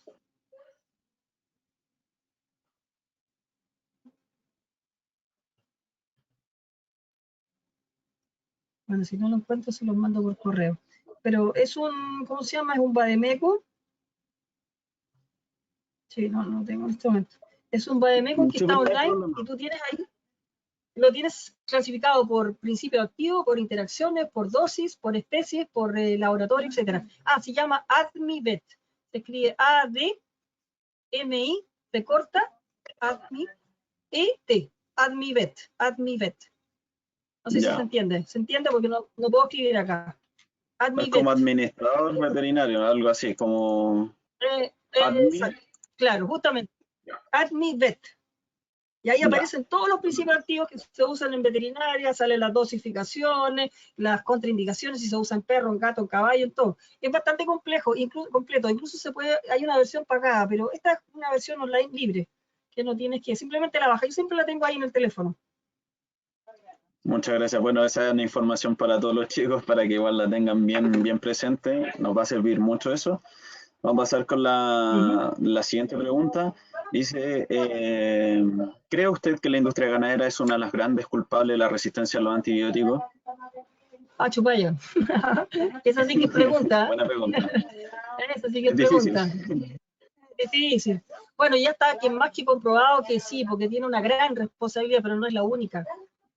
bueno, si no lo encuentro, se los mando por correo. Pero es un, ¿cómo se llama? Es un vademecum. Sí, no, no tengo en este momento. Es un vademecum que Sí, está pero no hay online problema. y tú tienes ahí. lo tienes clasificado por principio activo, por interacciones, por dosis, por especies, por laboratorio, etc. Se llama ADMIVET. Se escribe A-D-M-I, se corta, ADMI-E-T, ADMIVET. No sé si se entiende porque no puedo escribir acá. Es como administrador veterinario, algo así, como... claro, justamente. ADMIVET. Y ahí aparecen todos los principios activos que se usan en veterinaria, salen las dosificaciones, las contraindicaciones, si se usa en perro, en gato, en caballo, en todo. Es bastante complejo, completo, incluso hay una versión pagada, pero esta es una versión online libre, que no tienes que, simplemente la bajas. Yo siempre la tengo ahí en el teléfono. Muchas gracias. Bueno, esa es una información para todos los chicos, para que igual la tengan bien presente. Nos va a servir mucho eso. Vamos a pasar con la siguiente pregunta. Dice, ¿cree usted que la industria ganadera es una de las grandes culpables de la resistencia a los antibióticos? Chupaya. Esa sí que es pregunta. Buena pregunta. Esa sí que es pregunta. Difícil. Bueno, ya está más que comprobado que sí, porque tiene una gran responsabilidad, pero no es la única.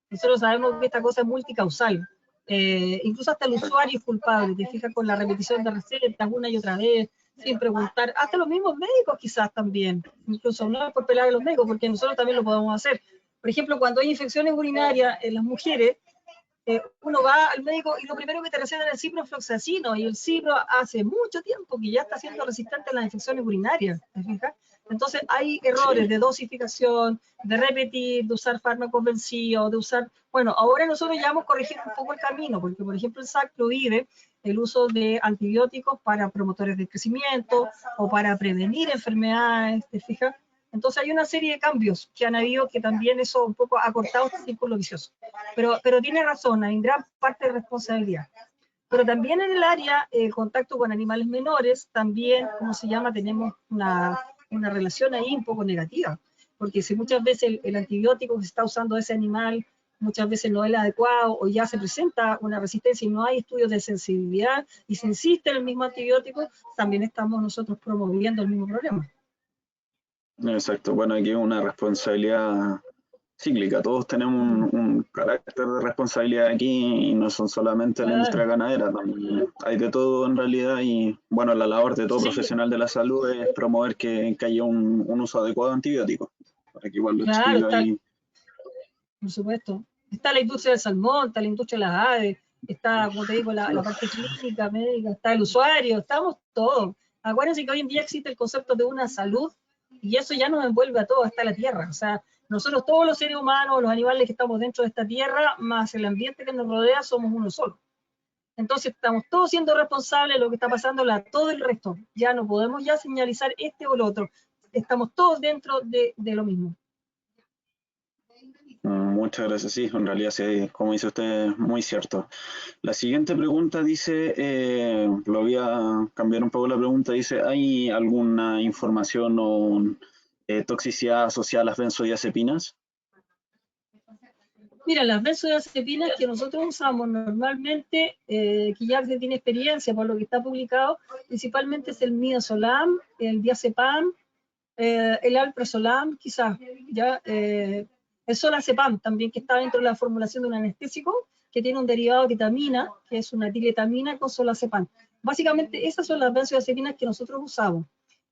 Nosotros sabemos que esta cosa es multicausal. Incluso hasta el usuario es culpable, te fijas, con la repetición de recetas una y otra vez, sin preguntar. Hasta los mismos médicos quizás también. Incluso no es por pelar a los médicos, porque nosotros también lo podemos hacer. Por ejemplo, cuando hay infecciones urinarias en las mujeres, uno va al médico y lo primero que te recetan es el ciprofloxacino, y el cipro hace mucho tiempo que ya está siendo resistente a las infecciones urinarias, ¿te fijas? Entonces hay errores de dosificación, de repetir, de usar fármacos vencidos, de usar... Bueno, ahora nosotros ya hemos corregido un poco el camino, porque por ejemplo el SAC prohíbe el uso de antibióticos para promotores de crecimiento o para prevenir enfermedades, ¿te fijas? Entonces hay una serie de cambios que han habido que también eso un poco ha cortado este círculo vicioso. Pero tiene razón, hay gran parte de responsabilidad. Pero también en el área, el contacto con animales menores, también, ¿cómo se llama? Tenemos una relación ahí un poco negativa. Porque si muchas veces el antibiótico que se está usando a ese animal muchas veces no es el adecuado, o ya se presenta una resistencia y no hay estudios de sensibilidad, y se insiste en el mismo antibiótico, también estamos nosotros promoviendo el mismo problema. Exacto, bueno, aquí hay una responsabilidad cíclica, todos tenemos un carácter de responsabilidad aquí y no son solamente la industria ganadera, también hay de todo en realidad y bueno, la labor de todo profesional de la salud es promover que haya un uso adecuado de antibióticos, para que igual los chicos ahí... Por supuesto, está la industria del salmón, está la industria de las aves, está, como te digo, la parte clínica, médica, está el usuario, estamos todos. Acuérdense que hoy en día existe el concepto de una salud y eso ya nos envuelve a todos, hasta la tierra. O sea, nosotros todos los seres humanos, los animales que estamos dentro de esta tierra, más el ambiente que nos rodea, somos uno solo. Entonces estamos todos siendo responsables de lo que está pasando a todo el resto. Ya no podemos ya señalizar este o lo otro. Estamos todos dentro de lo mismo. Muchas gracias, sí, en realidad sí, como dice usted, muy cierto. La siguiente pregunta dice, lo voy a cambiar un poco la pregunta, dice, ¿hay alguna información o toxicidad asociada a las benzodiazepinas? Mira, las benzodiazepinas que nosotros usamos normalmente, que ya se tiene experiencia por lo que está publicado, principalmente es el midazolam, el diazepam, el alprazolam, quizás, ya, el solazepam también, que está dentro de la formulación de un anestésico, que tiene un derivado de ketamina, que es una diletamina con solazepam. Básicamente esas son las benzodiazepinas que nosotros usamos.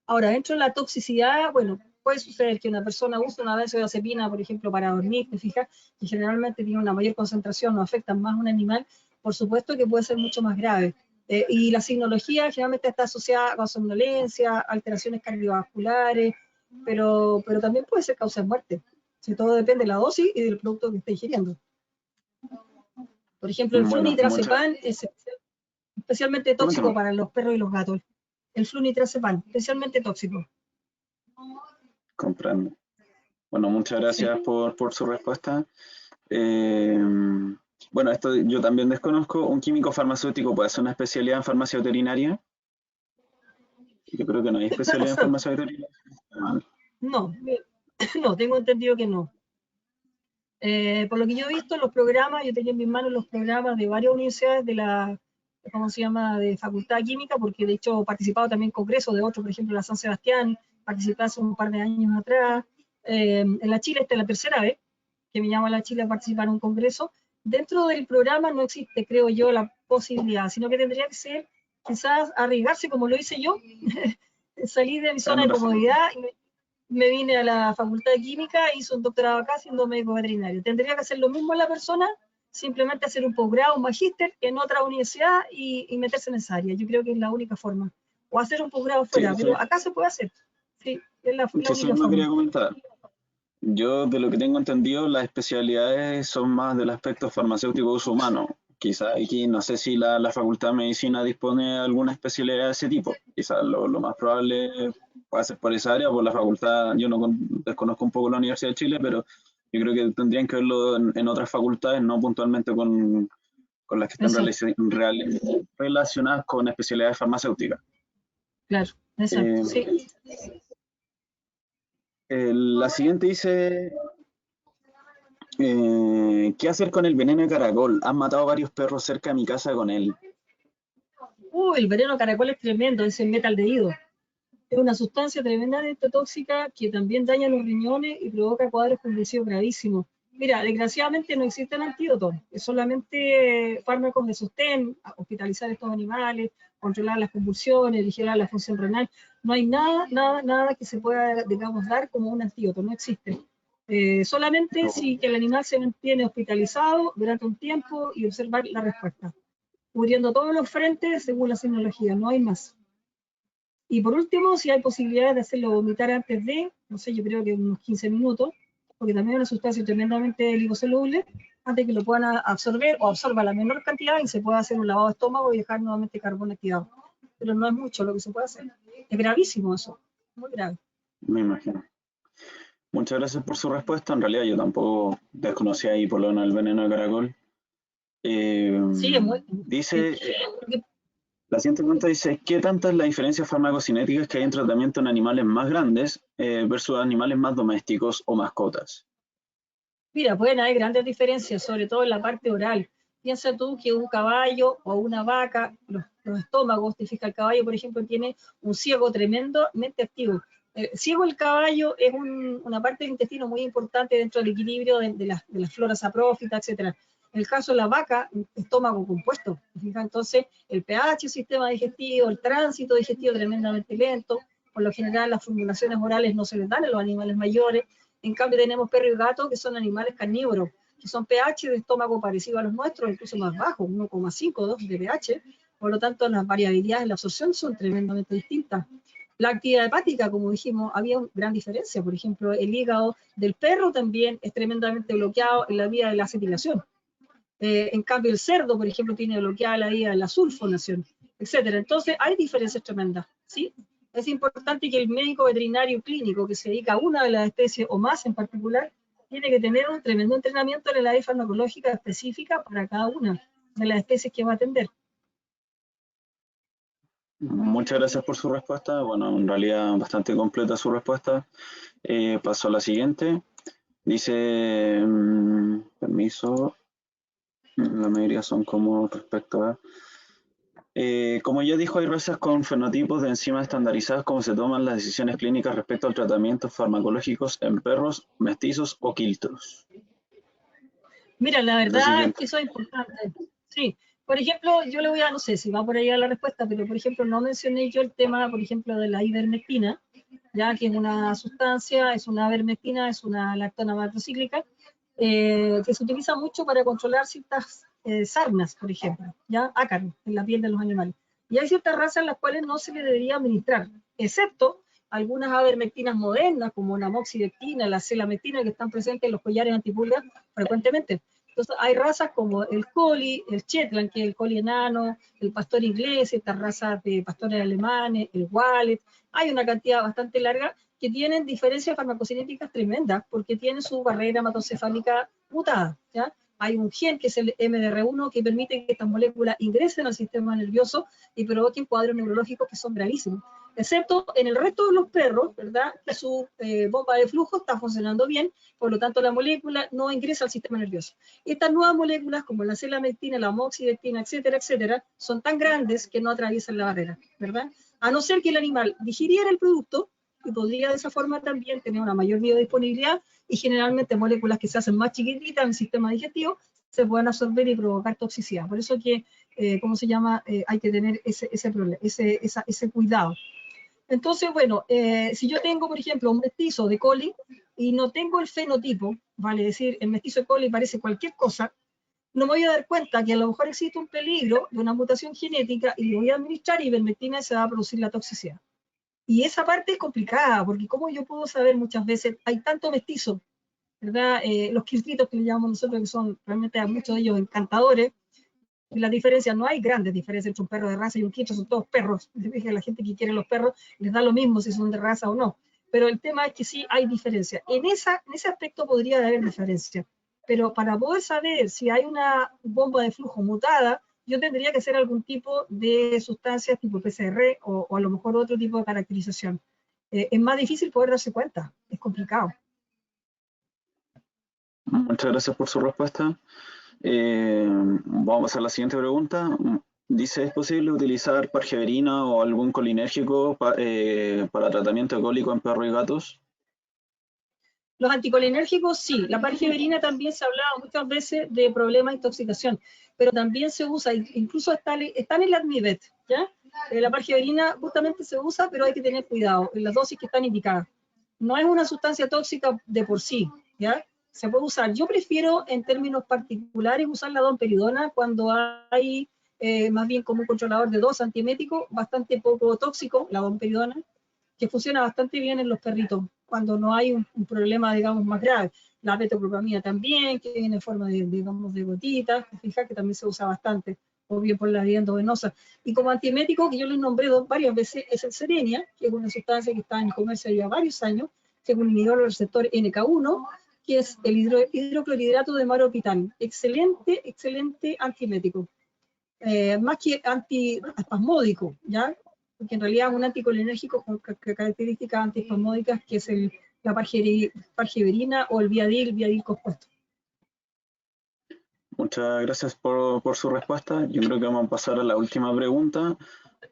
Ahora, dentro de la toxicidad, bueno, puede suceder que una persona use una benzodiazepina, por ejemplo, para dormir, te fijas, y generalmente tiene una mayor concentración o afecta más a un animal, por supuesto que puede ser mucho más grave. Y la signología generalmente está asociada a somnolencia, alteraciones cardiovasculares, pero también puede ser causa de muerte. Si todo depende de la dosis y del producto que esté ingiriendo. Por ejemplo, el flunitrazepam es especialmente tóxico para los perros y los gatos. El flunitrazepam, especialmente tóxico. Comprendo. Bueno, muchas gracias por su respuesta. Bueno, esto yo también desconozco. ¿Un químico farmacéutico puede hacer una especialidad en farmacia veterinaria? Yo creo que no hay especialidad en farmacia veterinaria. No, tengo entendido que no. Por lo que yo he visto en los programas, yo tenía en mis manos los programas de varias universidades de la, ¿cómo se llama?, de Facultad de Química, porque de hecho he participado también en congresos de otros, por ejemplo, la San Sebastián, participé hace un par de años atrás. En la Chile esta es la tercera vez, que me llama a Chile a participar en un congreso. Dentro del programa no existe, creo yo, la posibilidad, sino que tendría que ser quizás arriesgarse como lo hice yo, salir de mi zona de comodidad y me vine a la Facultad de Química, hice un doctorado acá siendo médico veterinario. Tendría que hacer lo mismo la persona, simplemente hacer un posgrado, un magíster en otra universidad y meterse en esa área. Yo creo que es la única forma. O hacer un posgrado fuera, pero acá se puede hacer. Sí, es la única Eso forma. quería comentar. Yo, de lo que tengo entendido, las especialidades son más del aspecto farmacéutico de uso humano. Quizá aquí, no sé si la Facultad de Medicina dispone de alguna especialidad de ese tipo. Quizás lo más probable puede ser por esa área, por la facultad. Yo no desconozco un poco la Universidad de Chile, pero yo creo que tendrían que verlo en otras facultades, no puntualmente con las que están relacionadas con especialidades farmacéuticas. Claro, exacto, sí. La siguiente dice, ¿qué hacer con el veneno de caracol? Han matado varios perros cerca de mi casa con él. El veneno de caracol es tremendo, es el metaldehído. Es una sustancia tremendamente tóxica que también daña los riñones y provoca cuadros convulsivos gravísimos. Mira, desgraciadamente no existen antídotos, es solamente fármacos de sostén, hospitalizar estos animales, controlar las convulsiones, vigilar la función renal. No hay nada que se pueda, digamos, dar como un antídoto, no existe. Solamente si que el animal se mantiene hospitalizado durante un tiempo y observar la respuesta, cubriendo todos los frentes según la tecnología, no hay más. Y por último, si hay posibilidades de hacerlo vomitar antes de, no sé, yo creo que unos 15 minutos, porque también es una sustancia tremendamente liposoluble, antes que lo puedan absorber o absorba la menor cantidad y se pueda hacer un lavado de estómago y dejar nuevamente carbón activado. Pero no es mucho lo que se puede hacer. Es gravísimo eso, muy grave. Me imagino. Muchas gracias por su respuesta. En realidad yo tampoco desconocía ahí por lo menos el veneno de caracol. Sí, es muy... Dice, la siguiente pregunta dice, ¿qué tanta es la diferencia farmacocinética que hay en tratamiento en animales más grandes versus animales más domésticos o mascotas? Mira, pueden haber grandes diferencias, sobre todo en la parte oral. Piensa tú que un caballo o una vaca, los estómagos, te fijas, el caballo, por ejemplo, tiene un ciego tremendamente activo. Ciego el caballo es una parte del intestino muy importante dentro del equilibrio de las floras saprófitas, etc. En el caso de la vaca, estómago compuesto. ¿Te fijas? Entonces, el pH, sistema digestivo, el tránsito digestivo tremendamente lento. Por lo general, las formulaciones orales no se les dan a los animales mayores. En cambio, tenemos perro y gato, que son animales carnívoros, que son pH de estómago parecido a los nuestros, incluso más bajos, 1,5, 2 de pH. Por lo tanto, las variabilidades en la absorción son tremendamente distintas. La actividad hepática, como dijimos, había una gran diferencia. Por ejemplo, el hígado del perro también es tremendamente bloqueado en la vía de la acetilación. En cambio, el cerdo, por ejemplo, tiene bloqueada la vía de la sulfonación, etc. Entonces, hay diferencias tremendas, ¿sí? Es importante que el médico veterinario clínico que se dedica a una de las especies o más en particular, tiene que tener un tremendo entrenamiento en el área farmacológica específica para cada una de las especies que va a atender. Muchas gracias por su respuesta. Bueno, en realidad bastante completa su respuesta. Paso a la siguiente. Dice, permiso, la mayoría son como respecto a... como ya dijo, hay razas con fenotipos de enzimas estandarizadas como se toman las decisiones clínicas respecto al tratamiento farmacológicos en perros, mestizos o quiltros. Mira, la verdad es que eso es importante. Sí, por ejemplo, yo le voy a, no sé si va por ahí a la respuesta, pero por ejemplo, no mencioné yo el tema, por ejemplo, de la ivermectina, ya que es una sustancia, es una ivermectina, es una lactona macrocíclica, que se utiliza mucho para controlar ciertas sarnas, por ejemplo, ya ácaros en la piel de los animales. Y hay ciertas razas en las cuales no se le debería administrar, excepto algunas avermectinas modernas, como la moxidectina, la celamectina, que están presentes en los collares antipulgas frecuentemente. Entonces, hay razas como el collie, el shetland, que es el collie enano, el pastor inglés, estas razas de pastores alemanes, el wallet. Hay una cantidad bastante larga que tienen diferencias farmacocinéticas tremendas porque tienen su barrera hematocefálica mutada, ¿ya? Hay un gen que es el MDR1 que permite que estas moléculas ingresen al sistema nervioso y provoquen cuadros neurológicos que son gravísimos. Excepto en el resto de los perros, ¿verdad? Que su bomba de flujo está funcionando bien, por lo tanto la molécula no ingresa al sistema nervioso. Estas nuevas moléculas, como la celamectina, la moxidectina, etcétera, etcétera, son tan grandes que no atraviesan la barrera, ¿verdad? A no ser que el animal digiriera el producto, y podría de esa forma también tener una mayor biodisponibilidad y generalmente moléculas que se hacen más chiquititas en el sistema digestivo se pueden absorber y provocar toxicidad. Por eso que, ¿cómo se llama? Hay que tener ese cuidado. Entonces, bueno, si yo tengo, por ejemplo, un mestizo de coli y no tengo el fenotipo, vale decir, el mestizo de coli parece cualquier cosa, no me voy a dar cuenta que a lo mejor existe un peligro de una mutación genética y le voy a administrar ivermectina y se va a producir la toxicidad. Y esa parte es complicada, porque como yo puedo saber muchas veces, hay tanto mestizo, ¿verdad? Los quiltritos que le llamamos nosotros, que son realmente a muchos de ellos encantadores, y las diferencias, no hay grandes diferencias entre un perro de raza y un quiltro, son todos perros. La gente que quiere los perros les da lo mismo si son de raza o no. Pero el tema es que sí hay diferencia. En ese aspecto podría haber diferencia. Pero para poder saber si hay una bomba de flujo mutada, yo tendría que hacer algún tipo de sustancias tipo PCR o a lo mejor otro tipo de caracterización. Es más difícil poder darse cuenta, es complicado. Muchas gracias por su respuesta. Vamos a pasar a la siguiente pregunta. Dice, ¿es posible utilizar pargeverina o algún colinérgico para tratamiento de cólico en perros y gatos? Los anticolinérgicos, sí. La pargeverina también se ha hablado muchas veces de problemas de intoxicación, pero también se usa, incluso está en el Admivet, ¿ya? La pargeverina justamente se usa, pero hay que tener cuidado en las dosis que están indicadas. No es una sustancia tóxica de por sí, ¿ya? Se puede usar. Yo prefiero, en términos particulares, usar la domperidona cuando hay más bien como un controlador de dosis antiemético bastante poco tóxico, la domperidona, que funciona bastante bien en los perritos, cuando no hay un problema, digamos, más grave. La betoclopramida también, que viene en forma de, digamos, de gotitas, fija que también se usa bastante, o bien por la vía endovenosa. Y como antiemético, que yo les nombré varias veces, es el Serenia, que es una sustancia que está en comercio ya varios años, que es un inhibidor del receptor NK1, que es el hidroclorhidrato de maropitán. Excelente, excelente antiemético. Más que antiespasmódico, ¿ya? Porque en realidad es un anticolinérgico con características antiespasmódicas, que es la pargeverina o el viadil compuesto. Muchas gracias por su respuesta. Yo creo que vamos a pasar a la última pregunta.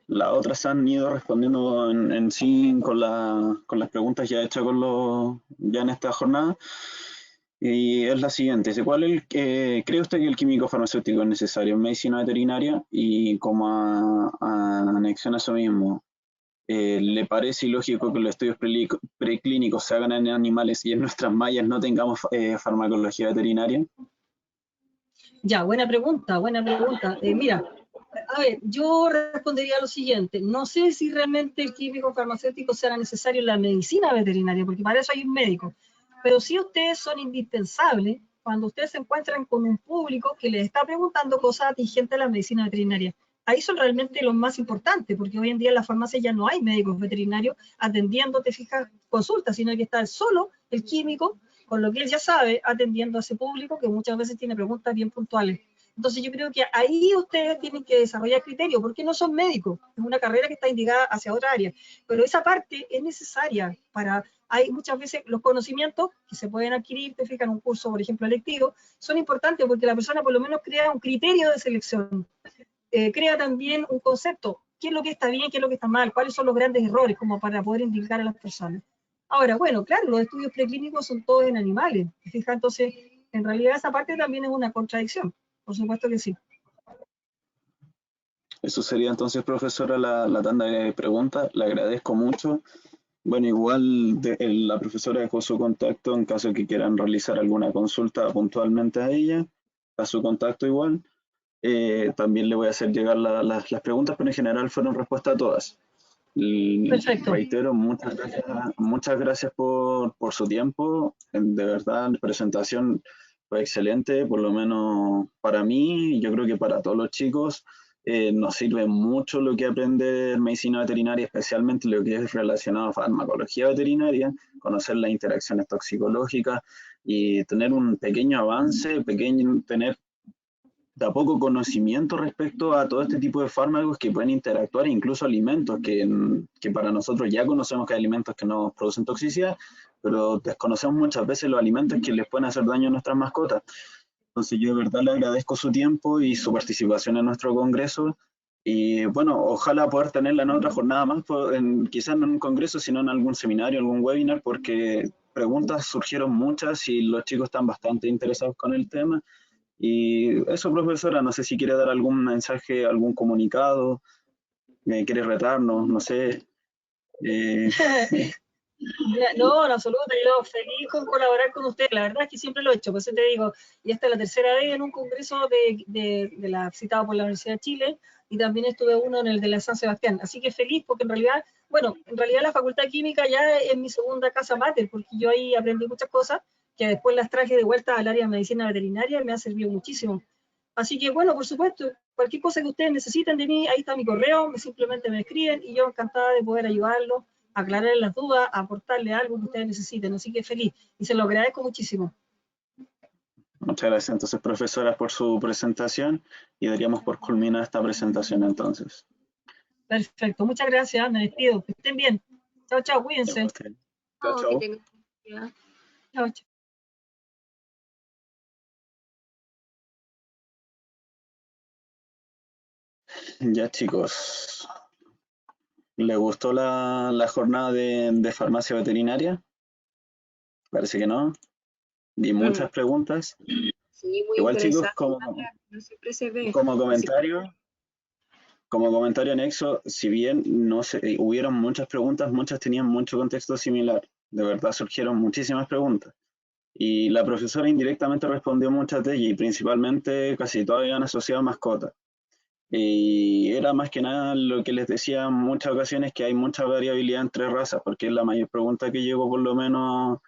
Las otras se han ido respondiendo en sí con las preguntas ya hechas ya en esta jornada. Y es la siguiente. ¿Cree usted que el químico farmacéutico es necesario en medicina veterinaria? Y como anexión a eso mismo, ¿le parece ilógico que los estudios preclínicos se hagan en animales y en nuestras mallas no tengamos farmacología veterinaria? Ya, buena pregunta, buena pregunta. Mira, a ver, yo respondería lo siguiente. No sé si realmente el químico farmacéutico será necesario en la medicina veterinaria, porque para eso hay un médico. Pero sí ustedes son indispensables cuando ustedes se encuentran con un público que les está preguntando cosas atingentes a la medicina veterinaria. Ahí son realmente los más importantes, porque hoy en día en la farmacia ya no hay médicos veterinarios atendiendo, te fijas, consultas, sino que está solo el químico, con lo que él ya sabe, atendiendo a ese público que muchas veces tiene preguntas bien puntuales. Entonces yo creo que ahí ustedes tienen que desarrollar criterios, porque no son médicos, es una carrera que está indicada hacia otra área, pero esa parte es necesaria hay muchas veces los conocimientos que se pueden adquirir, te fijas, en un curso, por ejemplo, electivo, son importantes porque la persona por lo menos crea un criterio de selección, crea también un concepto, qué es lo que está bien, qué es lo que está mal, cuáles son los grandes errores, como para poder indicar a las personas. Ahora, bueno, claro, los estudios preclínicos son todos en animales, ¿te fijas? Entonces, en realidad esa parte también es una contradicción, por supuesto que sí. Eso sería entonces, profesora, la tanda de preguntas. Le agradezco mucho. Bueno, igual la profesora dejó su contacto en caso de que quieran realizar alguna consulta puntualmente a ella, a su contacto igual. También le voy a hacer llegar las preguntas, pero en general fueron respuestas a todas. Perfecto. Reitero, muchas gracias por su tiempo. De verdad, la presentación fue excelente, por lo menos para mí, yo creo que para todos los chicos. Nos sirve mucho lo que aprender medicina veterinaria, especialmente lo que es relacionado a farmacología veterinaria, conocer las interacciones toxicológicas y tener un pequeño avance, tener de a poco conocimiento respecto a todo este tipo de fármacos que pueden interactuar, incluso alimentos que para nosotros ya conocemos que hay alimentos que nos producen toxicidad, pero desconocemos muchas veces los alimentos que les pueden hacer daño a nuestras mascotas. Entonces yo de verdad le agradezco su tiempo y su participación en nuestro congreso Y bueno, ojalá poder tenerla en otra jornada más, quizás no en un congreso, sino en algún seminario, algún webinar, porque preguntas surgieron muchas y los chicos están bastante interesados con el tema. Y eso, profesora, no sé si quiere dar algún mensaje, algún comunicado, quiere retarnos, no sé. No, en absoluto, yo feliz con colaborar con usted, la verdad es que siempre lo he hecho, por eso te digo, y esta es la tercera vez en un congreso de la citado por la Universidad de Chile, y también estuve uno en el de la San Sebastián, así que feliz porque en realidad, bueno, en realidad la Facultad de Química ya es mi segunda casa mater, porque yo ahí aprendí muchas cosas que después las traje de vuelta al área de medicina veterinaria y me ha servido muchísimo. Así que bueno, por supuesto, cualquier cosa que ustedes necesiten de mí, ahí está mi correo, simplemente me escriben y yo encantada de poder ayudarlos, aclarar las dudas, aportarle algo que ustedes necesiten. Así que feliz y se lo agradezco muchísimo. Muchas gracias entonces, profesora, por su presentación y daríamos por culminar esta presentación entonces. Perfecto, muchas gracias, me despido. Que estén bien. Chao, chao, Ya, cuídense. usted. Chao, Oh, que chao. tengan buen día. Chao, chao. Ya, chicos, ¿les gustó la jornada de farmacia veterinaria? Parece que no. Di muchas preguntas. Sí, muy Igual, chicos, interesante. No siempre se ve. como Así que comentario, como comentario anexo, si bien no se, hubieron muchas preguntas, muchas tenían mucho contexto similar. De verdad surgieron muchísimas preguntas. Y la profesora indirectamente respondió muchas de ellas y principalmente casi todas iban asociadas a mascotas. Y era más que nada lo que les decía en muchas ocasiones, que hay mucha variabilidad entre razas, porque es la mayor pregunta que llegó por lo menos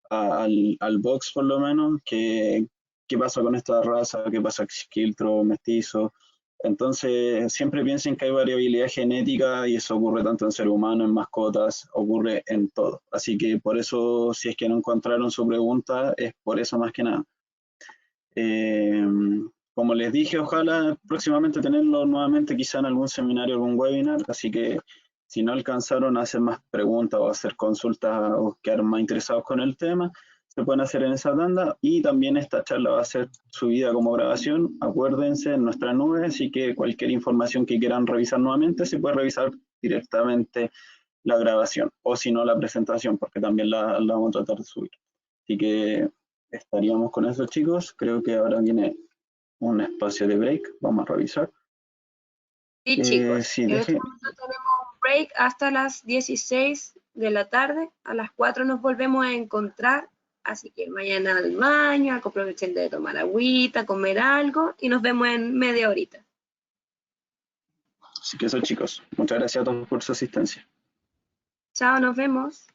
al box, por lo menos, que qué pasa con esta raza, qué pasa con quiltro, mestizo. Entonces, siempre piensen que hay variabilidad genética y eso ocurre tanto en ser humano, en mascotas, ocurre en todo. Así que por eso, si es que no encontraron su pregunta, es por eso más que nada. Eh, Como les dije, ojalá próximamente tenerlo nuevamente, quizá en algún seminario, algún webinar, así que si no alcanzaron a hacer más preguntas o a hacer consultas o quedar más interesados con el tema, se pueden hacer en esa tanda y también esta charla va a ser subida como grabación, acuérdense, en nuestra nube, así que cualquier información que quieran revisar nuevamente se puede revisar directamente la grabación o si no la presentación, porque también la vamos a tratar de subir. Así que estaríamos con eso, chicos. Creo que ahora viene un espacio de break. Vamos a revisar. sí, chicos. Sí, En este deje. momento tenemos un break hasta las 16 de la tarde. A las 4 nos volvemos a encontrar. Así que mañana al baño, aprovechen de tomar agüita, comer algo y nos vemos en media horita. Así que eso, chicos. Muchas gracias a todos por su asistencia. Chao, nos vemos.